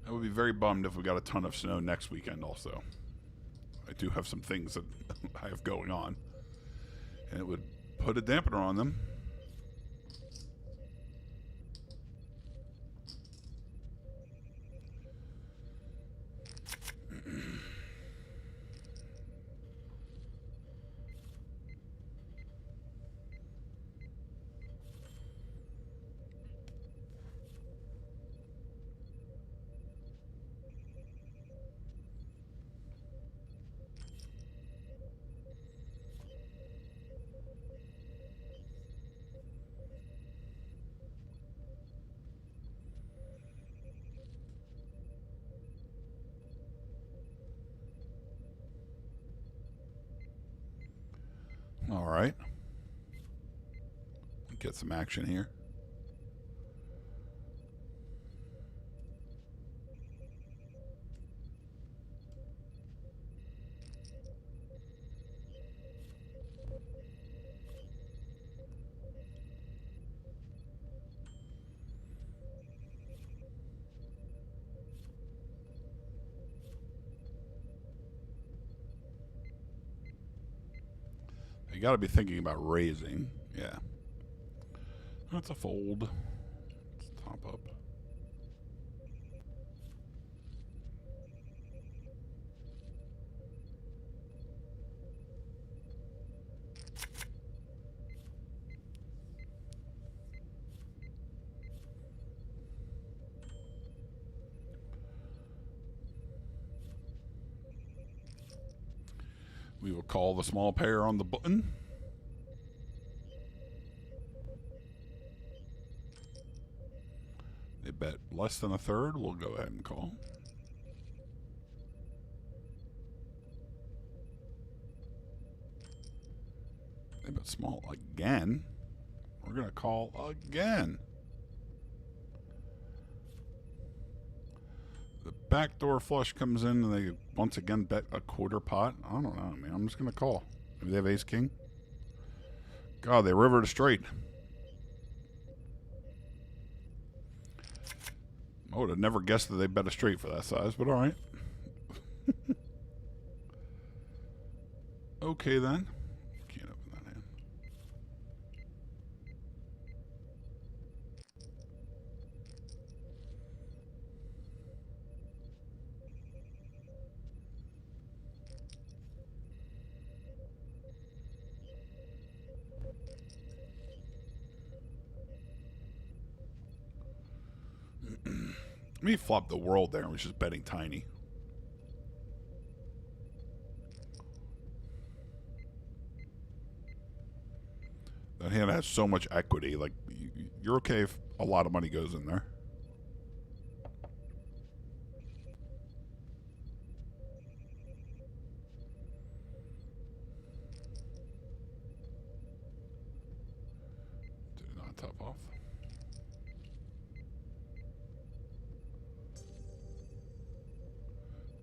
I would be very bummed if we got a ton of snow next weekend also. I do have some things that I have going on. And it would put a dampener on them. All right. Get some action here. You got to be thinking about raising. Yeah. That's a fold. Let's top up. We will call the small pair on the button. They bet less than a third. We'll go ahead and call. They bet small again. We're going to call again. The backdoor flush comes in and they once again bet a quarter pot. I don't know. I mean, I'm just going to call. Maybe they have ace king. God, they rivered a straight. I would have never guessed that they bet a straight for that size, but all right. Okay, then. Can't open that hand. Me flop the world there and was just betting tiny. That hand has so much equity. Like, you're okay if a lot of money goes in there. Did it not top off?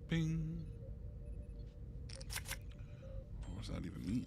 Bing. What does that even mean?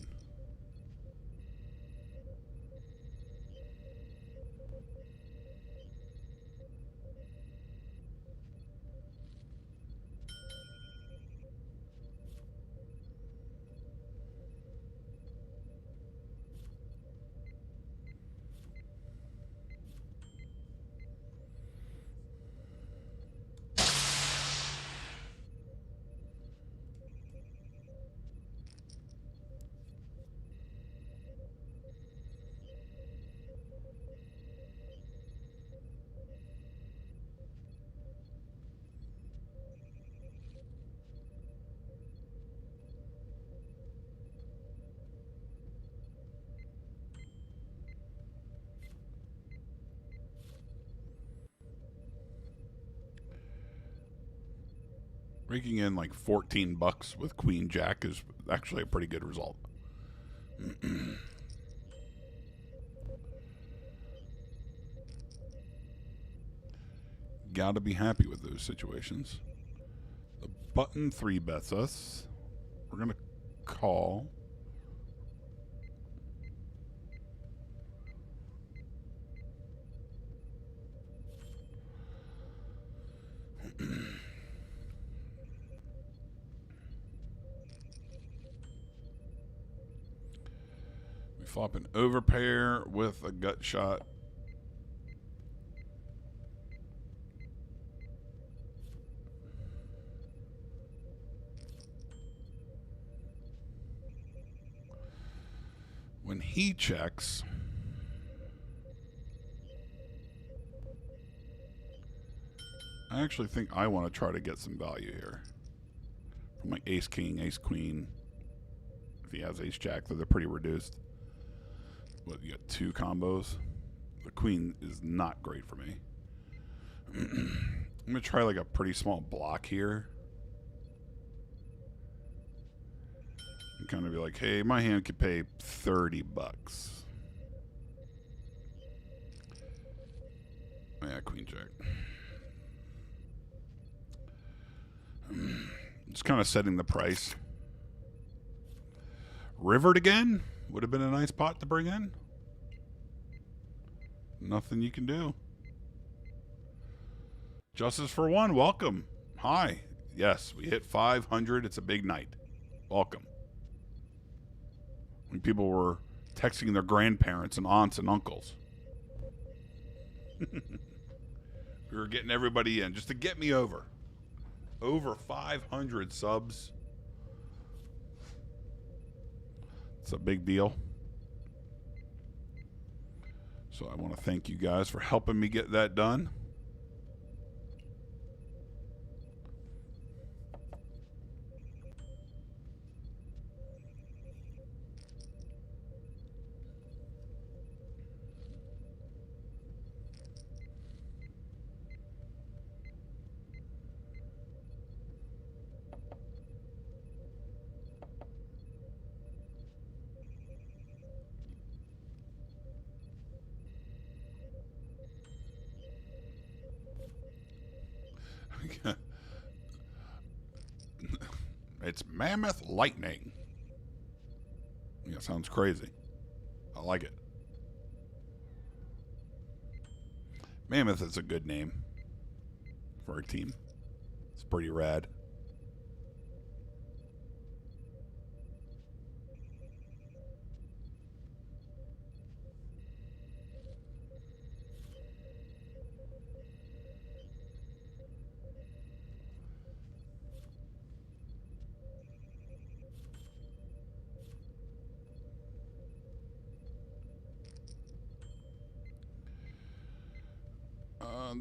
Raking in like 14 bucks with Queen Jack is actually a pretty good result. Gotta be happy with those situations. The button 3 bets us. We're gonna call. We flop an overpair with a gut shot. When he checks, I actually think I want to try to get some value here. From like ace king, ace queen. If he has ace jack, they're pretty reduced. What, you got 2 combos? The queen is not great for me. I'm going to try like a pretty small block here. And kind of be like, hey, my hand could pay 30 bucks. Yeah, queen jack. Just kind of setting the price. Rivered again? Would have been a nice pot to bring in. Nothing you can do. Justice for One, welcome. Hi. Yes, we hit 500. It's a big night. Welcome. When people were texting their grandparents and aunts and uncles. We were getting everybody in just to get me over. Over 500 subs. It's a big deal. So I want to thank you guys for helping me get that done. It's Mammoth Lightning. Yeah, sounds crazy. I like it. Mammoth is a good name for a team. It's pretty rad.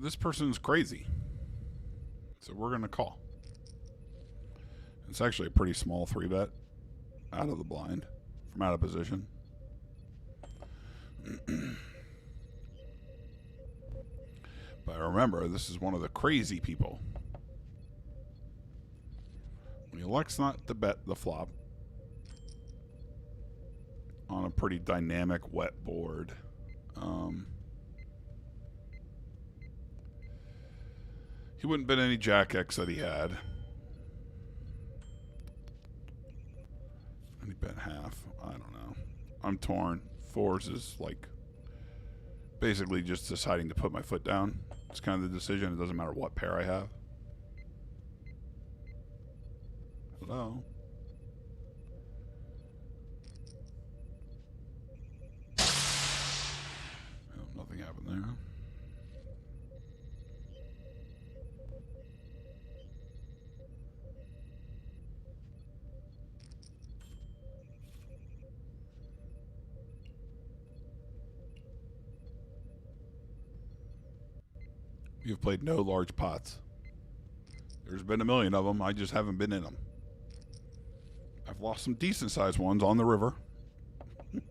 This person's crazy. So we're going to call. It's actually a pretty small 3-bet out of the blind from out of position. But remember, this is one of the crazy people. When he elects not to bet the flop on a pretty dynamic wet board. He wouldn't bet any Jack X that he had. And he bet half. I don't know. I'm torn. 4s is like basically just deciding to put my foot down. It's kind of the decision. It doesn't matter what pair I have. Hello? Oh, nothing happened there. You've played no large pots. There's been a million of them. I just haven't been in them. I've lost some decent sized ones on the river. But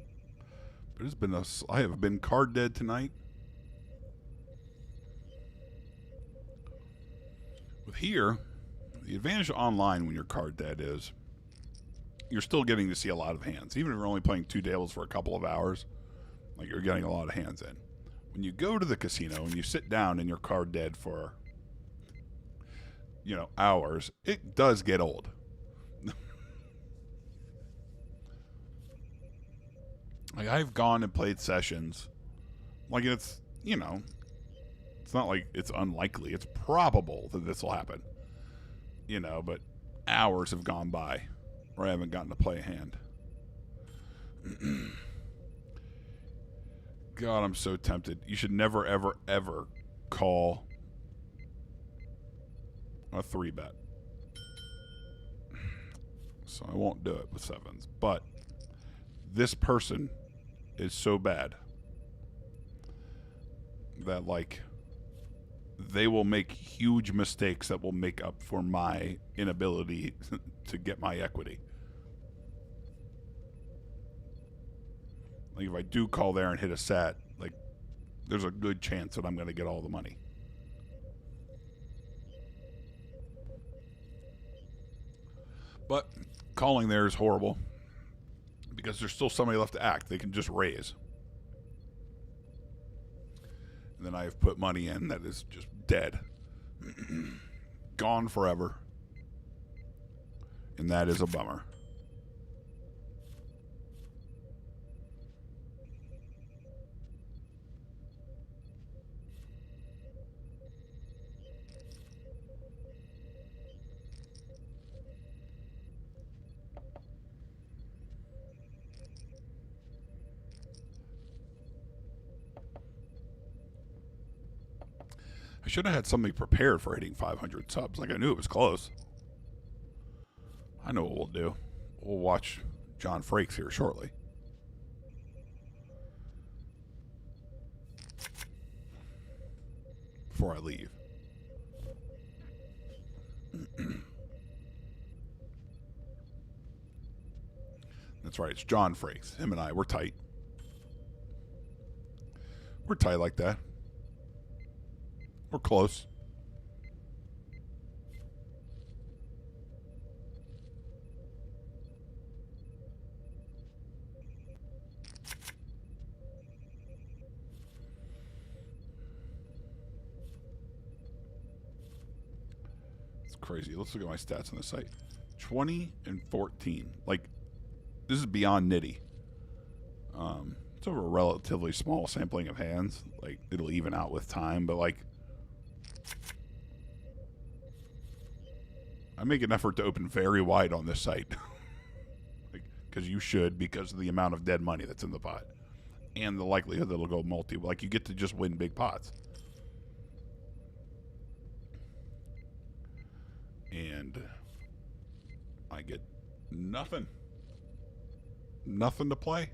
it's been I have been card dead tonight. With here, The advantage online when you're card dead is you're still getting to see a lot of hands. Even if you're only playing 2 tables for a couple of hours, like you're getting a lot of hands in. When you go to the casino and you sit down and you're card dead for, hours, it does get old. Like I've gone and played sessions, like it's not like it's unlikely. It's probable that this will happen, but hours have gone by where I haven't gotten to play a hand. God, I'm so tempted. You should never, ever, ever call a 3-bet. So I won't do it with 7s. But this person is so bad that, like, they will make huge mistakes that will make up for my inability to get my equity. Like, if I do call there and hit a set, like, there's a good chance that I'm going to get all the money. But calling there is horrible because there's still somebody left to act. They can just raise. And then I have put money in that is just dead. Gone forever. And that is a bummer. I should have had something prepared for hitting 500 subs. Like, I knew it was close. I know what we'll do. We'll watch John Frakes here shortly. Before I leave. That's right. It's John Frakes. Him and I, we're tight. We're tight like that. We're close. It's crazy. Let's look at my stats on the site. 20 and 14. Like, this is beyond nitty. It's over a relatively small sampling of hands. Like, it'll even out with time, but like, I make an effort to open very wide on this site. Like, because you should, because of the amount of dead money that's in the pot. And the likelihood that it'll go multi. Like, you get to just win big pots. And I get nothing. Nothing to play.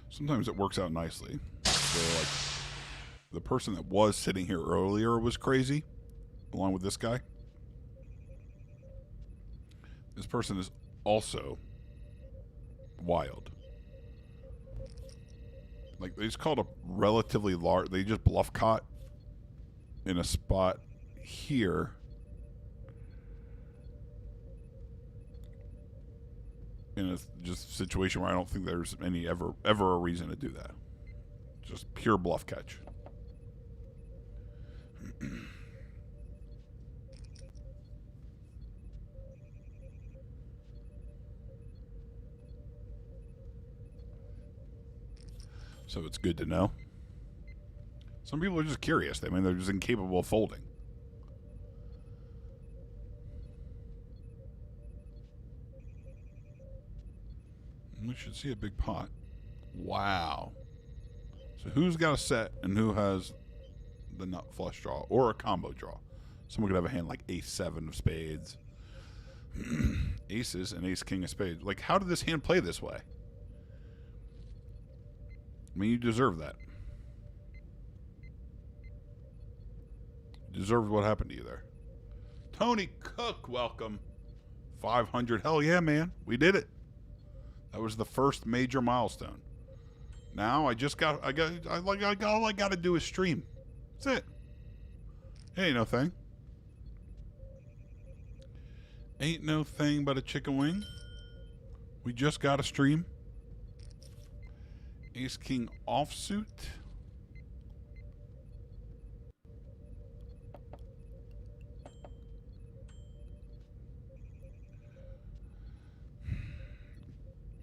Sometimes it works out nicely. So, like, the person that was sitting here earlier was crazy, along with this guy. This person is also wild. Like, they just called a relatively large... They just bluff caught in a spot here. In a just situation where I don't think there's any ever a reason to do that. Just pure bluff catch. So it's good to know. Some people are just curious. I mean, they're just incapable of folding. We should see a big pot. Wow. So who's got a set and who has the nut flush draw or a combo draw? Someone could have a hand like ace-7 of spades. Aces and ace-king of spades. Like, how did this hand play this way? I mean, you deserve that. You deserve what happened to you there. Tony Cook, welcome. 500. Hell yeah, man. We did it. That was the first major milestone. Now all I got to do is stream. That's it. Ain't no thing. Ain't no thing but a chicken wing. We just got a stream. Ace King offsuit.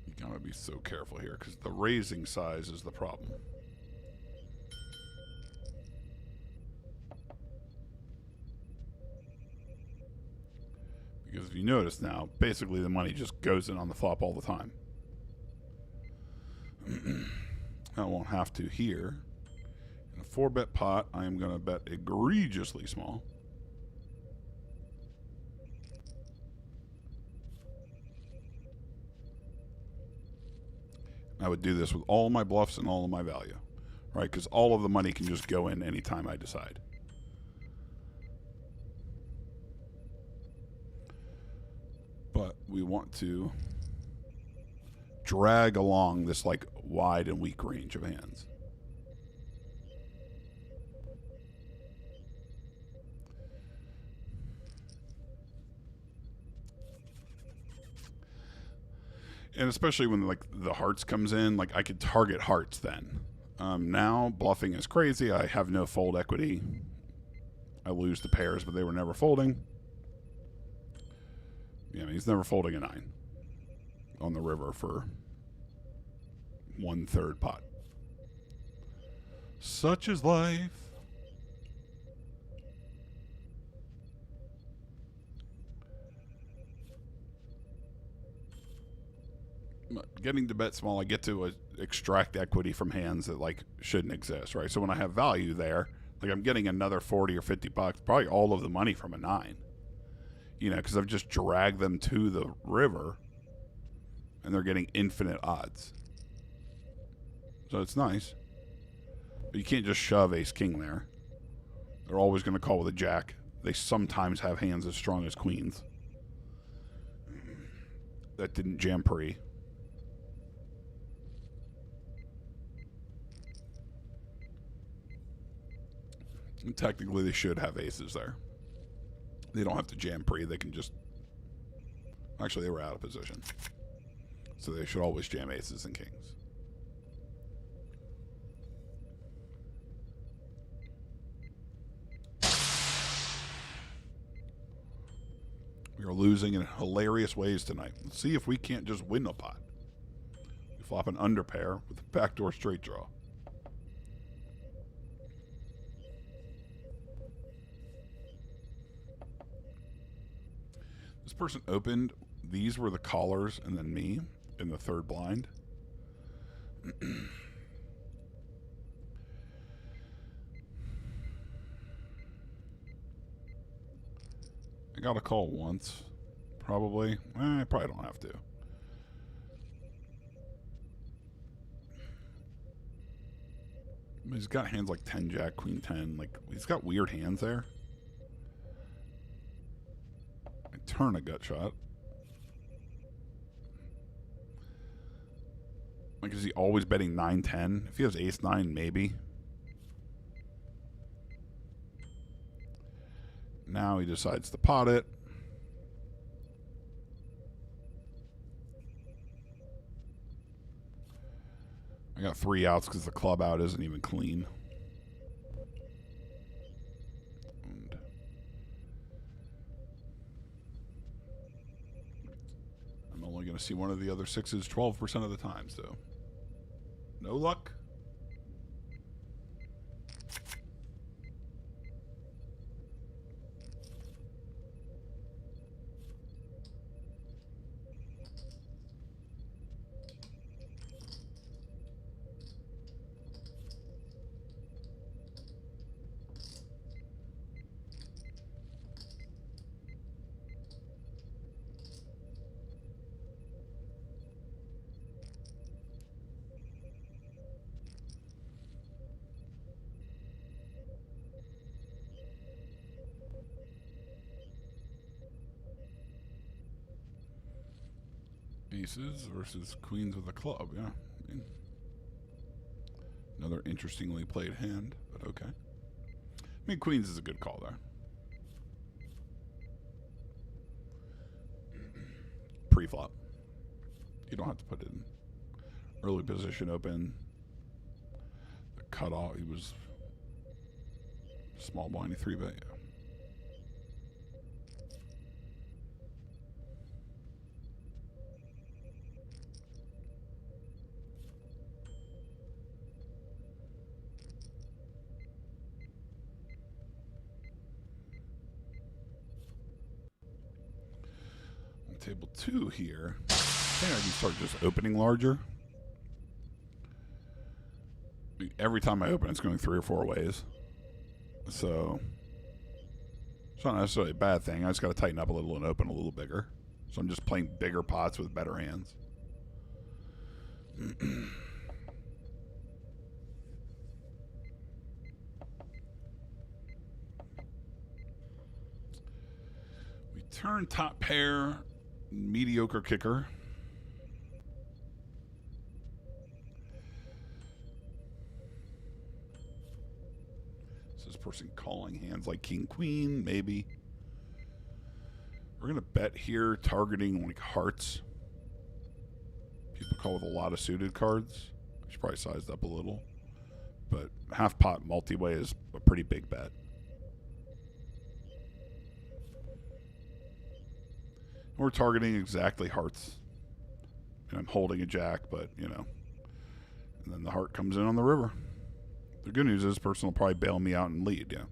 You gotta be so careful here because the raising size is the problem. Because if you notice now, basically the money just goes in on the flop all the time. I won't have to here. In a 4-bet pot, I am going to bet egregiously small. I would do this with all of my bluffs and all of my value, right? Because all of the money can just go in anytime I decide. But we want to drag along this like wide and weak range of hands. And especially when like the hearts comes in, like I could target hearts then. Now bluffing is crazy. I have no fold equity. I lose the pairs, but they were never folding. Yeah, I mean, he's never folding a 9 on the river for 1/3 pot. Such is life. Getting to bet small, I get to extract equity from hands that like shouldn't exist, right? So when I have value there, like I'm getting another 40 or 50 bucks, probably all of the money from a 9. You know, because I've just dragged them to the river and they're getting infinite odds. So it's nice. But you can't just shove ace king there. They're always going to call with a jack. They sometimes have hands as strong as queens. That didn't jam pre. And technically they should have aces there. They don't have to jam pre. They can just... Actually, they were out of position. So they should always jam aces and kings. We are losing in hilarious ways tonight. Let's see if we can't just win a pot. We flop an under pair with a backdoor straight draw. This person opened. These were the callers and then me in the third blind. I got a call once, probably. I probably don't have to. He's got hands like 10 jack, queen 10. Like, he's got weird hands there. I turn a gut shot. Like, is he always betting 9-10? If he has ace-9, maybe. Now he decides to pot it. I got 3 outs because the club out isn't even clean. And I'm only going to see one of the other 6s 12% of the time, so no luck. Aces versus queens with a club, yeah. I mean, another interestingly played hand, but okay. I mean, queens is a good call there. Pre-flop. You don't have to put it in early position open. The cutoff, he was small blind 3-bet, yeah. Table 2 here. I think I can start just opening larger. Every time I open, it's going 3 or 4 ways. So it's not necessarily a bad thing. I just got to tighten up a little and open a little bigger. So I'm just playing bigger pots with better hands. We turn top pair. Mediocre kicker. Is this person calling hands like king queen? Maybe. We're gonna bet here, targeting like hearts. People call with a lot of suited cards. I should probably size up a little, but half pot multi-way is a pretty big bet. We're targeting exactly hearts. And I'm holding a jack, but, you know. And then the heart comes in on the river. The good news is, this person will probably bail me out and lead, yeah.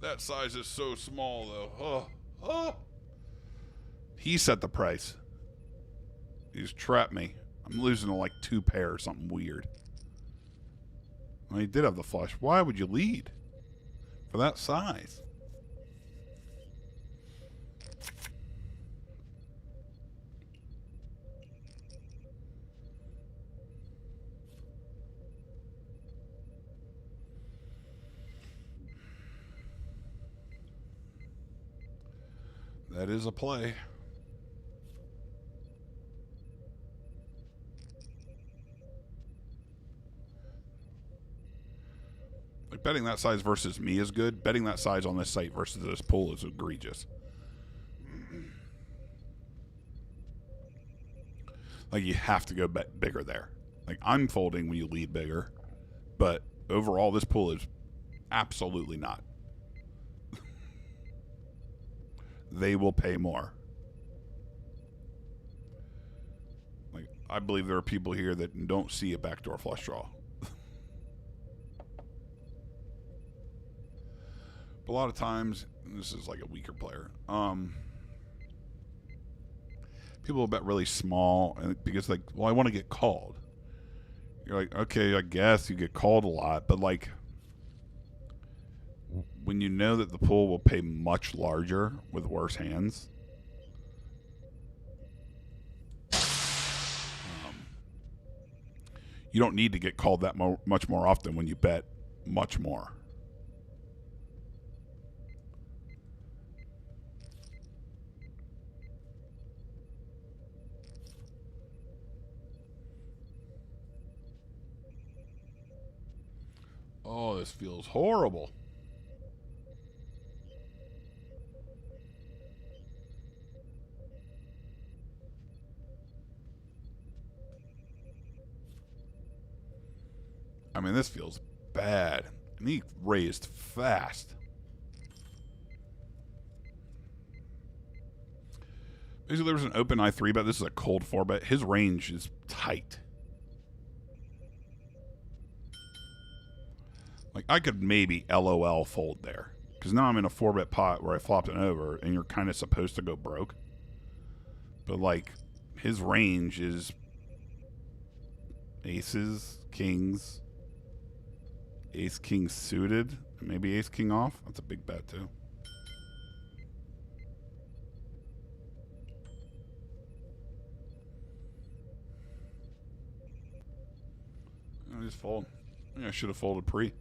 That size is so small, though. Oh. He set the price. He's trapped me. I'm losing to like 2 pair or something weird. Well, he did have the flush. Why would you lead for that size? That is a play. Like betting that size versus me is good. Betting that size on this site versus this pool is egregious. Like you have to go bet bigger there. Like I'm folding when you lead bigger, but overall this pool is absolutely not. They will pay more. Like I believe there are people here that don't see a backdoor flush draw. But a lot of times, and this is like a weaker player. People will bet really small and because like, well, I want to get called. You're like, okay, I guess you get called a lot, but like when you know that the pool will pay much larger with worse hands, you don't need to get called that much more often when you bet much more. Oh, this feels horrible. I mean, this feels bad. And he raised fast. Basically, there was an open I3 bet. This is a cold 4 bet. His range is tight. Like, I could maybe LOL fold there. Because now I'm in a 4-bet pot where I flopped an over, and you're kind of supposed to go broke. But, like, his range is aces, kings, ace, king suited, and maybe ace, king off. That's a big bet, too. I just fold. I think I should have folded pre.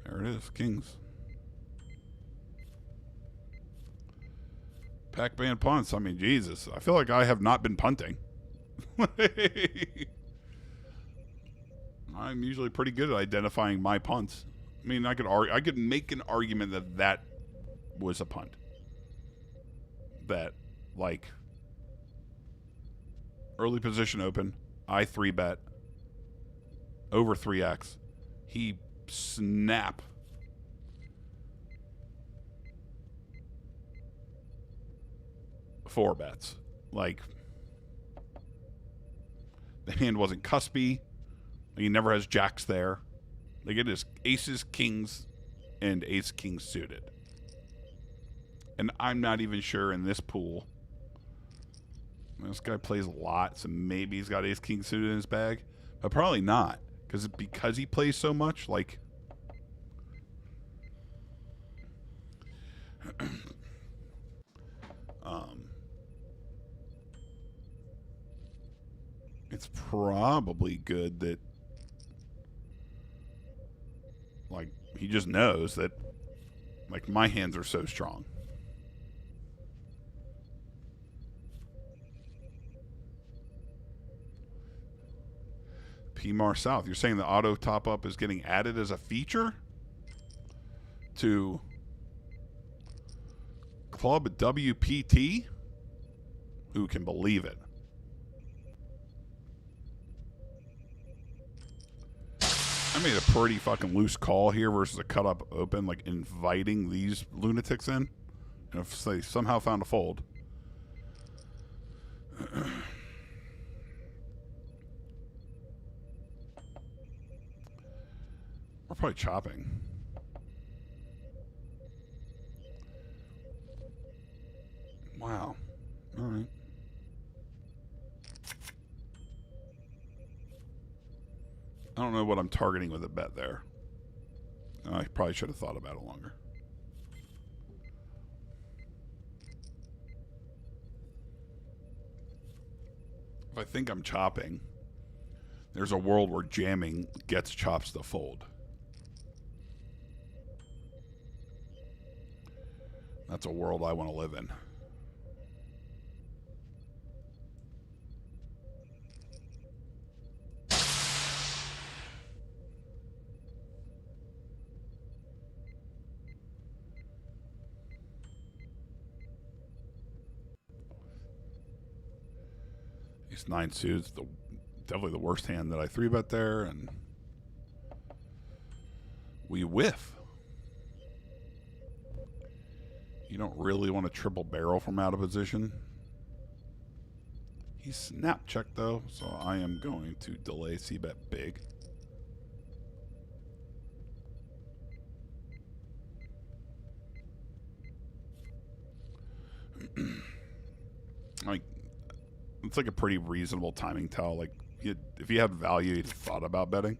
There it is, kings. Pac-Man punts. I mean, Jesus. I feel like I have not been punting. I'm usually pretty good at identifying my punts. I mean, I could make an argument that that was a punt. That, like, early position open, I 3-bet, over 3x. He snap. Four bets. Like, the hand wasn't cuspy. He never has jacks there. Like, it is aces, kings, and ace king suited. And I'm not even sure in this pool. This guy plays a lot, so maybe he's got ace king suited in his bag. But probably not. Because he plays so much, like... it's probably good that, like, he just knows that, like, my hands are so strong. PMAR South, you're saying the auto top-up is getting added as a feature to Club WPT? Who can believe it? I made a pretty fucking loose call here versus a cut-up open, like inviting these lunatics in. And if they somehow found a fold. We're probably chopping. Wow. All right. I don't know what I'm targeting with a bet there. I probably should have thought about it longer. If I think I'm chopping, there's a world where jamming gets chops to fold. That's a world I want to live in. Ace 9 suits, definitely the worst hand that I 3-bet there, and we whiff. You don't really want to triple barrel from out of position. He snap checked though, so I am going to delay c-bet big. Like, it's like a pretty reasonable timing tell. Like, if you had value, you thought about betting.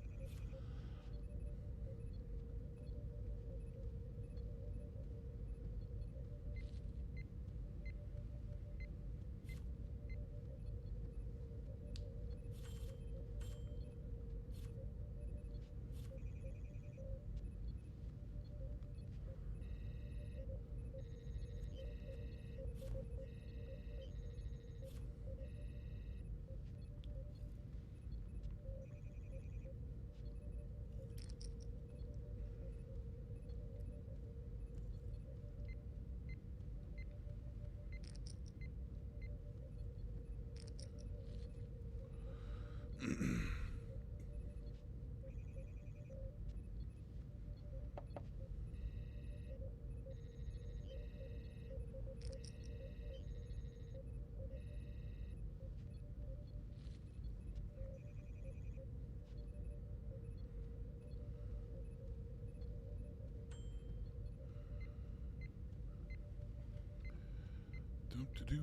Do-do-do.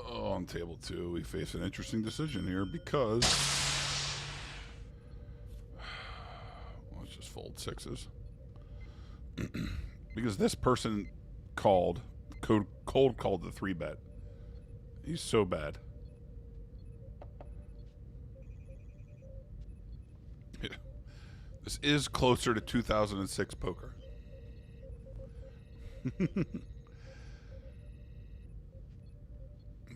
On table 2, we face an interesting decision here because... let's just fold 6s. Because this person cold called the 3-bet. He's so bad. This is closer to 2006 poker.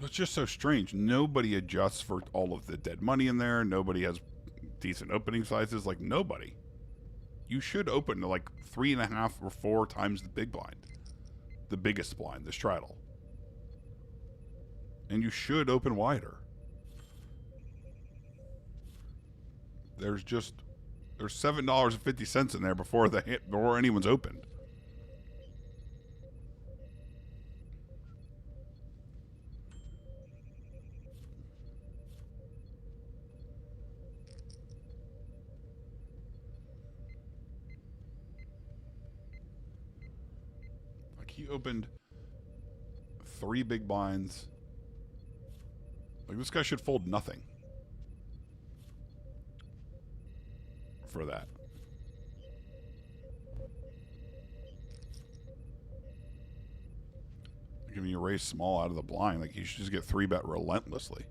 It's just so strange. Nobody adjusts for all of the dead money in there. Nobody has decent opening sizes. Like, nobody. You should open to like 3.5 or 4 times the big blind. The biggest blind, the straddle. And you should open wider. There's $7.50 in there before anyone's opened. Like, he opened 3 big blinds. Like, this guy should fold nothing for that. Giving you a raise small out of the blind, like, he should just get 3-bet relentlessly.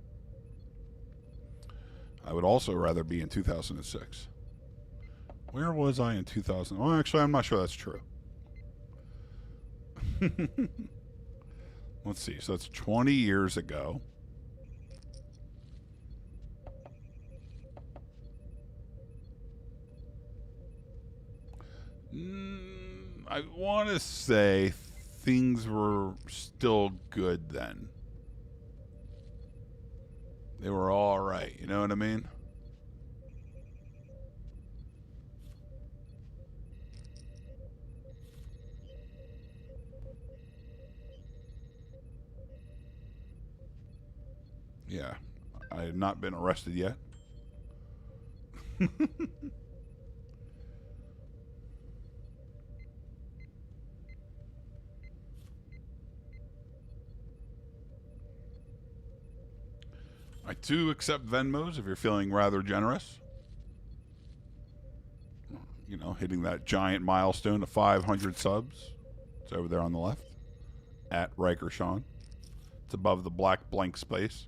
I would also rather be in 2006. Where was I in 2000? Oh, actually, I'm not sure that's true. Let's see. So that's 20 years ago. I want to say things were still good then. They were all right. You know what I mean? Yeah. I had not been arrested yet. I do accept Venmos if you're feeling rather generous. You know, hitting that giant milestone of 500 subs. It's over there on the left. At Riker Sean. It's above the black blank space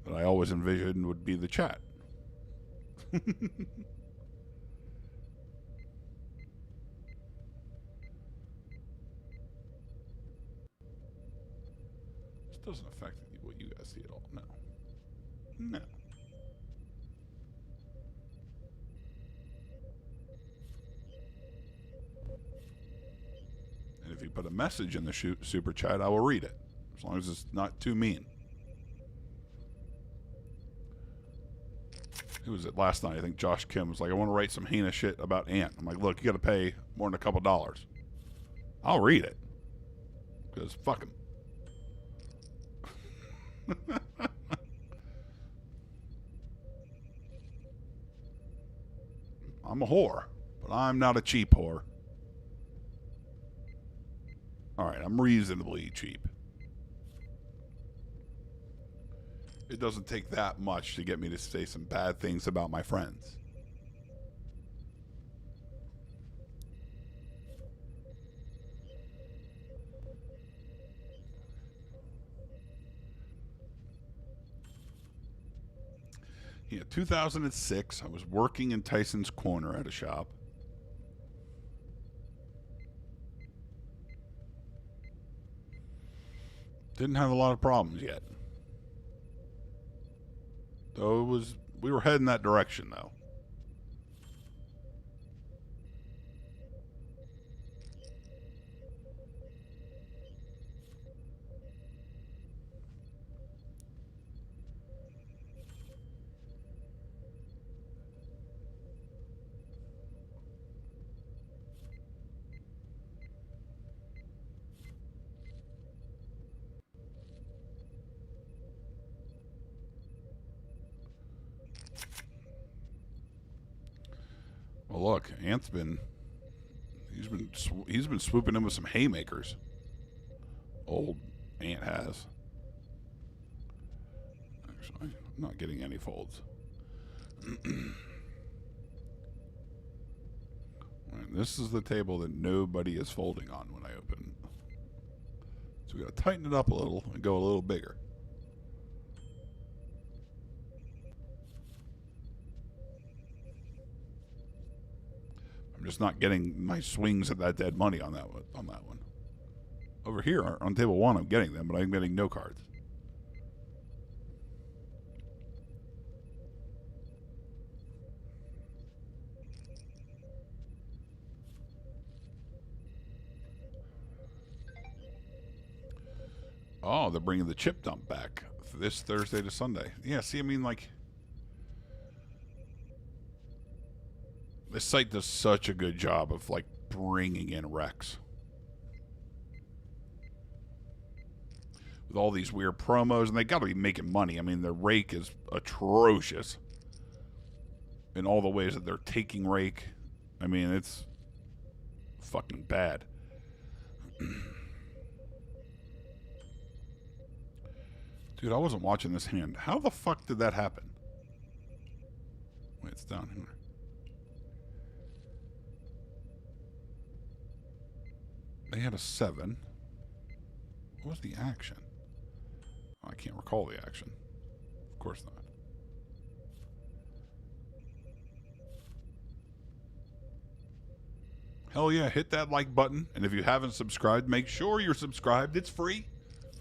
that I always envisioned would be the chat. This doesn't affect what you guys see at all. No. No. And if you put a message in the super chat, I will read it. As long as it's not too mean. Who was it last night? I think Josh Kim was like, I want to write some heinous shit about Ant. I'm like, look, you got to pay more than a couple dollars. I'll read it. Because fuck him. I'm a whore, but I'm not a cheap whore. All right, I'm reasonably cheap. It doesn't take that much to get me to say some bad things about my friends. Yeah, 2006, I was working in Tyson's Corner at a shop. Didn't have a lot of problems yet. Though we were heading that direction, though. Well, look, Ant's he's been swooping in with some haymakers. Old Ant has. Actually, I'm not getting any folds. Right, this is the table that nobody is folding on when I open. So we got to tighten it up a little and go a little bigger. I'm just not getting my swings at that dead money on that one. Over here on table 1, I'm getting them, but I'm getting no cards. Oh, they're bringing the chip dump back this Thursday to Sunday. Yeah, see, I mean, like, this site does such a good job of, like, bringing in Rex. With all these weird promos, and they got to be making money. I mean, their rake is atrocious in all the ways that they're taking rake. I mean, it's fucking bad. Dude, I wasn't watching this hand. How the fuck did that happen? Wait, it's down here. They had a 7. What was the action? Oh, I can't recall the action. Of course not. Hell yeah, hit that like button. And if you haven't subscribed, make sure you're subscribed. It's free.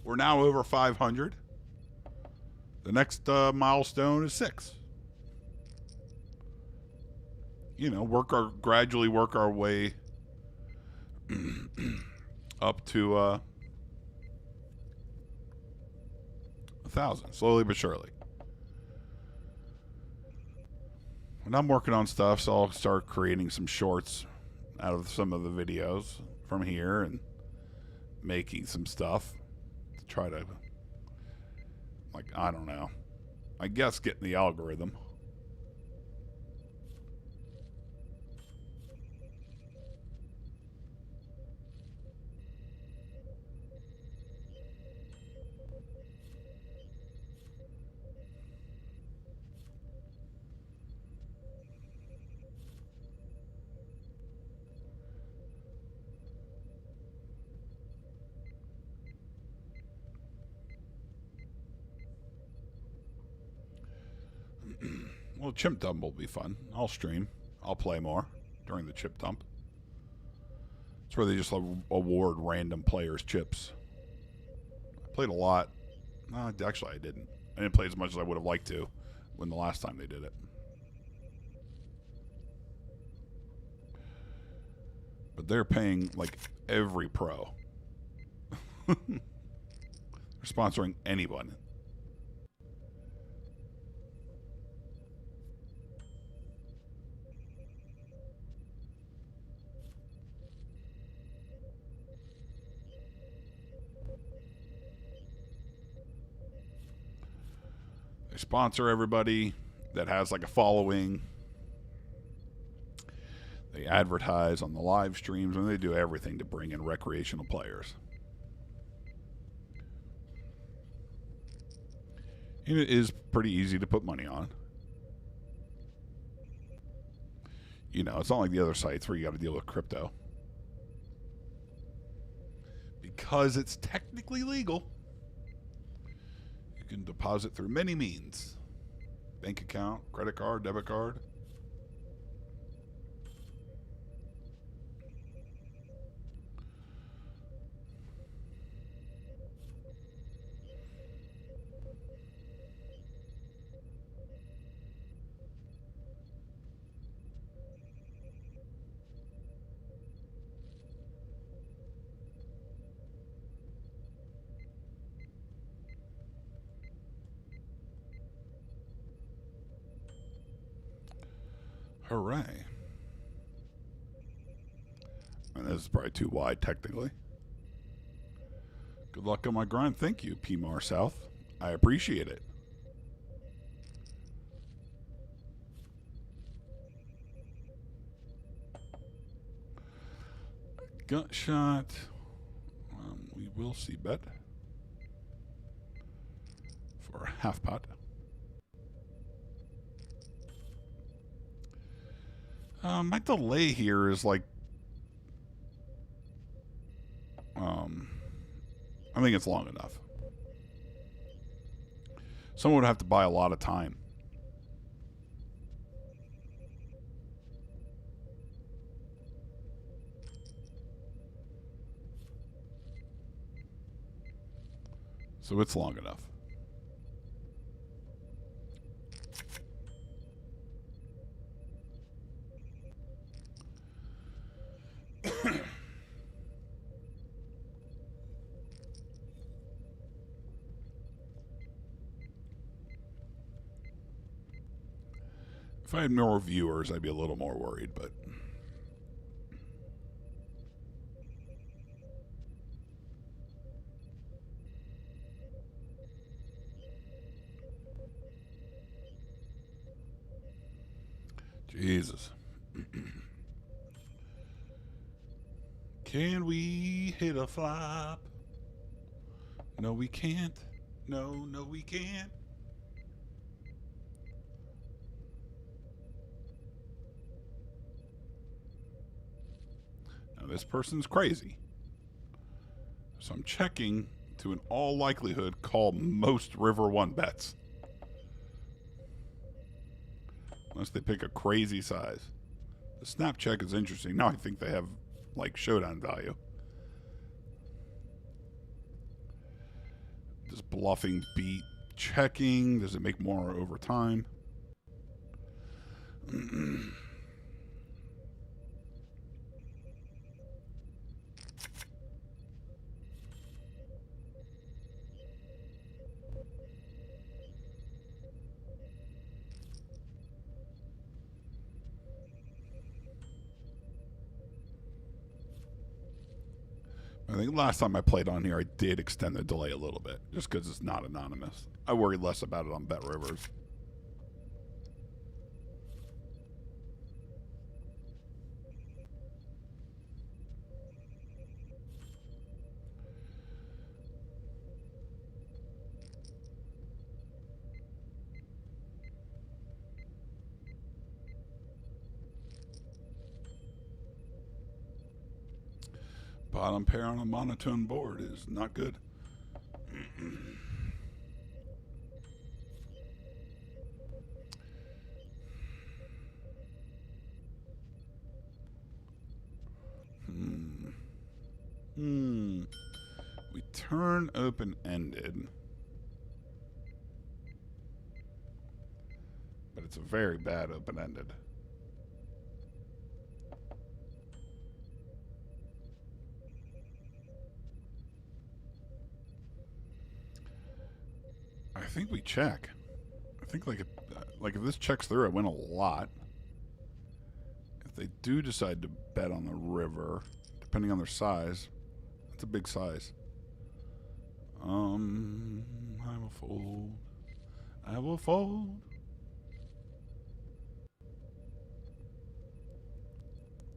We're now over 500. The next milestone is 6. You know, gradually work our way up to 1,000, slowly but surely. And I'm working on stuff, so I'll start creating some shorts out of some of the videos from here and making some stuff to try to, like, I don't know, I guess getting the algorithm. Well, chip dump will be fun. I'll stream. I'll play more during the chip dump. It's where they just award random players chips. I played a lot. No, actually, I didn't. I didn't play as much as I would have liked to when the last time they did it. But they're paying, like, every pro. They're sponsoring anyone. They sponsor everybody that has like a following. They advertise on the live streams, and they do everything to bring in recreational players. And it is pretty easy to put money on. You know, it's not like the other sites where you got to deal with crypto. Because it's technically legal. You can deposit through many means. Bank account, credit card, debit card. Hooray. And this is probably too wide, technically. Good luck on my grind. Thank you, PMAR South. I appreciate it. Gut shot. We will see bet. For a half pot. My delay here is like, I think it's long enough. Someone would have to buy a lot of time. So it's long enough. If I had more viewers, I'd be a little more worried, but... Jesus. Can we hit a flop? No, we can't. No, we can't. Now, this person's crazy. So I'm checking to, in all likelihood, call most River 1 bets. Unless they pick a crazy size. The snap check is interesting. Now I think they have, like, showdown value. Does bluffing beat checking? Does it make more over time? I think last time I played on here, I did extend the delay a little bit, just because it's not anonymous. I worry less about it on Bet Rivers. Bottom pair on a monotone board is not good. We turn open-ended. But it's a very bad open-ended. I think we check. I think like if this checks through, I win a lot. If they do decide to bet on the river, depending on their size, that's a big size. I will fold. I will fold.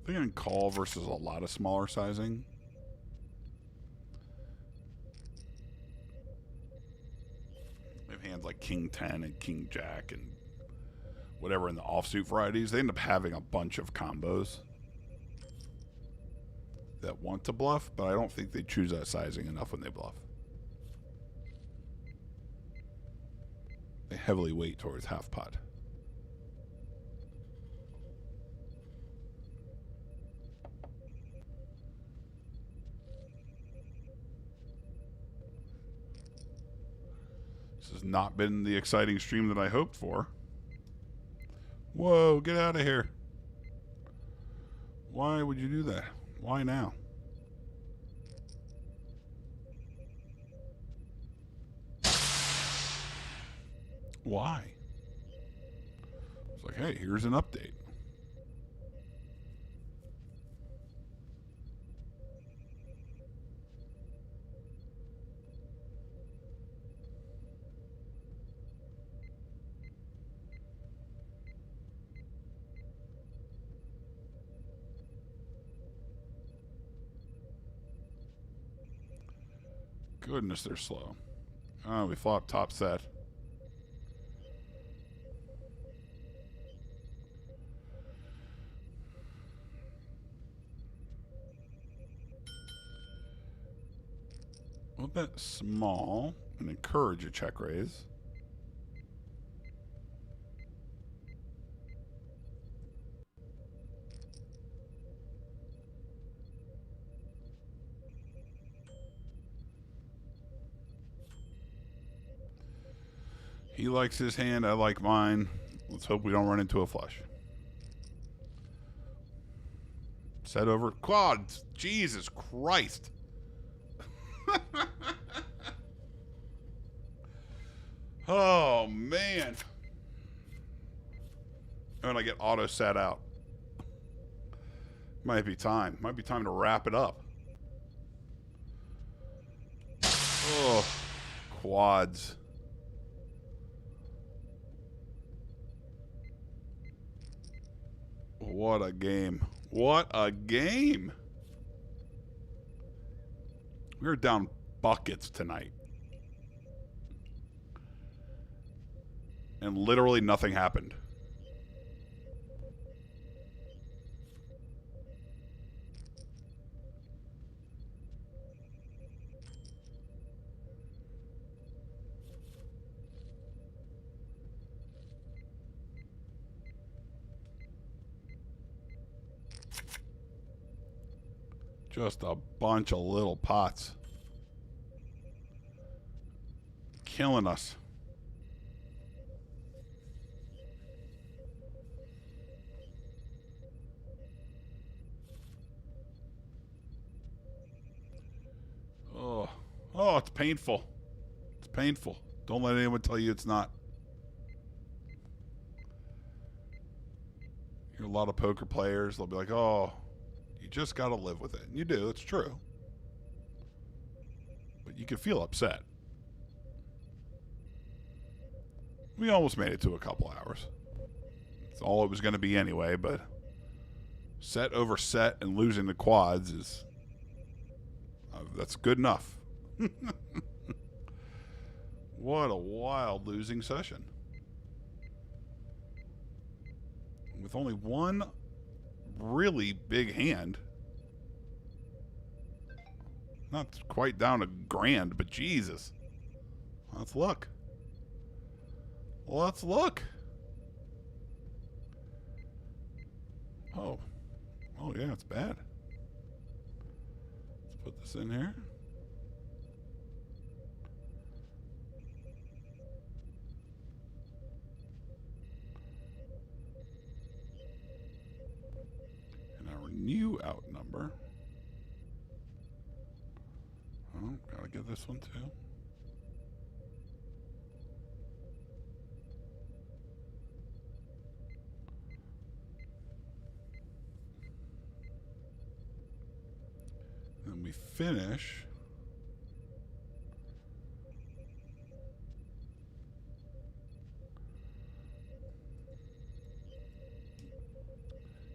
I think I can call versus a lot of smaller sizing. Hands like King 10 and King Jack and whatever in the offsuit varieties, they end up having a bunch of combos that want to bluff, but I don't think they choose that sizing enough when they bluff. They heavily weight towards half pot. This has not been the exciting stream that I hoped for. Whoa, get out of here. Why would you do that? Why now? Why? It's like, hey, here's an update. Goodness, they're slow. Oh, we flop top set. little bit small and encourage a check raise. He likes his hand. I like mine. Let's hope we don't run into a flush. Set over quads. Jesus Christ. Oh, man. And I get auto set out. Might be time. Might be time to wrap it up. Oh, quads. What a game. What a game. We were down buckets tonight. And literally nothing happened. Just a bunch of little pots. Killing us. Oh, it's painful. It's painful. Don't let anyone tell you it's not. You're a lot of poker players. They'll be like, oh, you just got to live with it. And you do. It's true. But you can feel upset. We almost made it to a couple hours. It's all it was going to be anyway, but set over set and losing the quads is... that's good enough. What a wild losing session. With only one really big hand. Not quite down a grand, but Jesus. Let's look. Let's look. Oh. Oh, yeah, it's bad. Let's put this in here. New out number. Oh, gotta get this one too. Then we finish.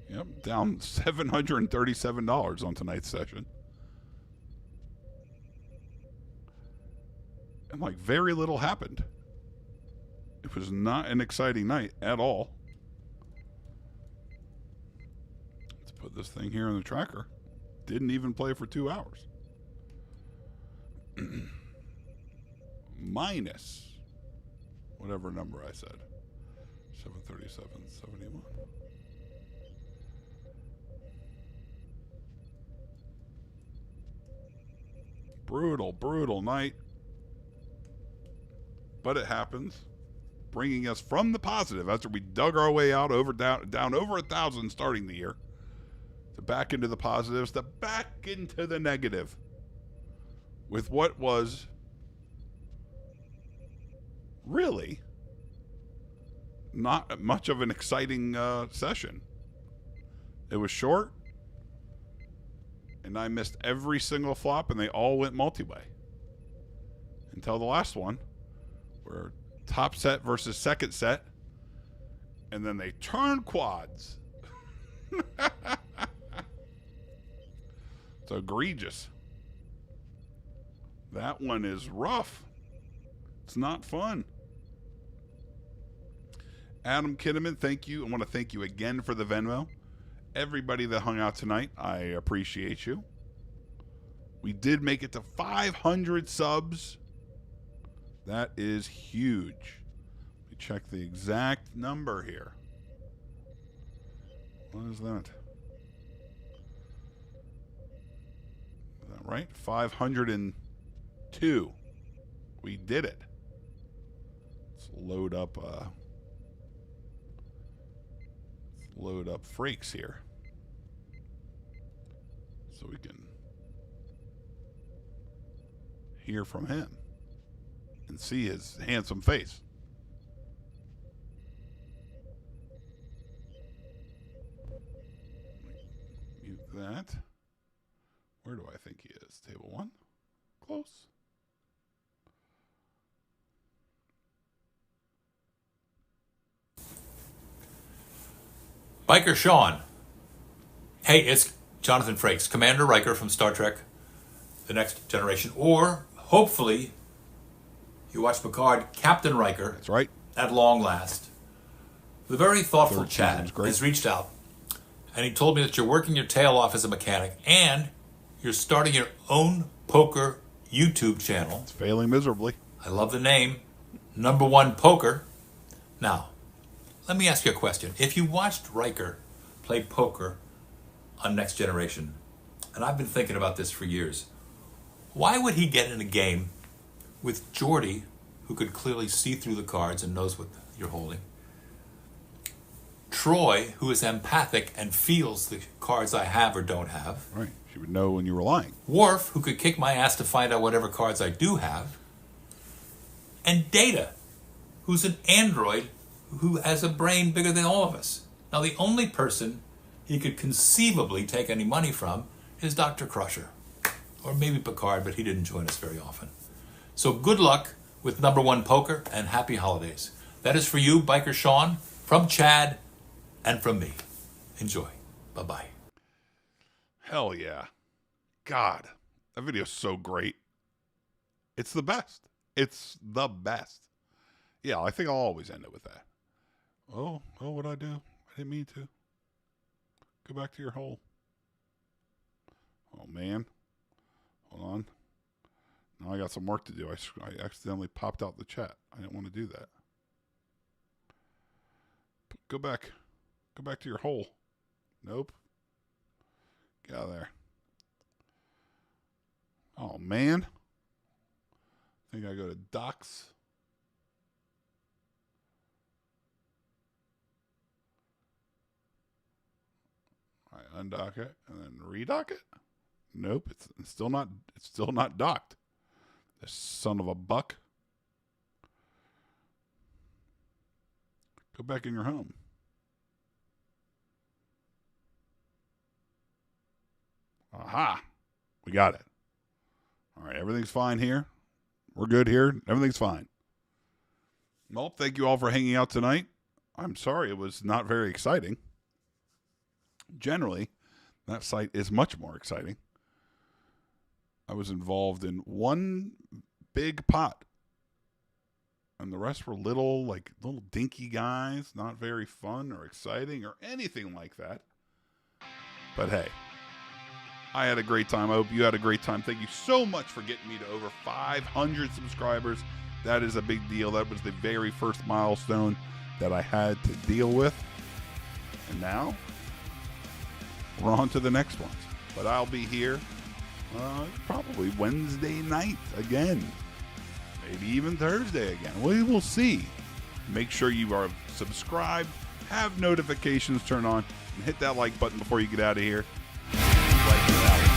Yep, down $737 on tonight's session. And like very little happened. It was not an exciting night at all. Let's put this thing here on the tracker. Didn't even play for 2 hours. Minus whatever number I said. 737.71. Brutal, brutal night. But it happens. Bringing us from the positive after we dug our way out down over 1,000 starting the year. To back into the positives, to back into the negative. With what was really not much of an exciting session. It was short. And I missed every single flop, and they all went multi-way. Until the last one, where top set versus second set, and then they turn quads. It's egregious. That one is rough. It's not fun. Adam Kinnaman, thank you. I want to thank you again for the Venmo. Everybody that hung out tonight, I appreciate you. We did make it to 500 subs. That is huge. Let me check the exact number here. What is that? Is that right? 502. We did it. Let's load up Frakes here, so we can hear from him and see his handsome face. Mute that. Where do I think he is? Table 1? Close. Riker Sean. Hey, it's Jonathan Frakes, Commander Riker from Star Trek The Next Generation. Or, hopefully, you watch Picard, Captain Riker. That's right. At long last. The very thoughtful Third Chad season's great. has reached out, and he told me that you're working your tail off as a mechanic, and you're starting your own poker YouTube channel. It's failing miserably. I love the name, Number One Poker. Now, let me ask you a question. If you watched Riker play poker on Next Generation, and I've been thinking about this for years, why would he get in a game with Geordi, who could clearly see through the cards and knows what you're holding, Troy, who is empathic and feels the cards I have or don't have, Right. She would know when you were lying. Worf, who could kick my ass to find out whatever cards I do have, and Data, who's an android who has a brain bigger than all of us. Now, the only person he could conceivably take any money from is Dr. Crusher. Or maybe Picard, but he didn't join us very often. So good luck with Number One Poker, and happy holidays. That is for you, Biker Sean, from Chad, and from me. Enjoy. Bye-bye. Hell yeah. God, that video's so great. It's the best. It's the best. Yeah, I think I'll always end it with that. Oh, what'd I do? I didn't mean to. Go back to your hole. Oh, man. Hold on. Now I got some work to do. I accidentally popped out the chat. I didn't want to do that. Go back. Go back to your hole. Nope. Get out of there. Oh, man. I think I go to docs. I undock it and then redock it. Nope, it's still not docked. This son of a buck. Go back in your home. Aha. We got it. All right, everything's fine here. We're good here. Everything's fine. Well, thank you all for hanging out tonight. I'm sorry it was not very exciting. Generally, that site is much more exciting. I was involved in one big pot, and the rest were little dinky guys, not very fun or exciting or anything like that. But hey, I had a great time. I hope you had a great time. Thank you so much for getting me to over 500 subscribers. That is a big deal. That was the very first milestone that I had to deal with. And now we're on to the next ones. But I'll be here probably Wednesday night again. Maybe even Thursday again. We will see. Make sure you are subscribed, have notifications turned on, and hit that like button before you get out of here. Like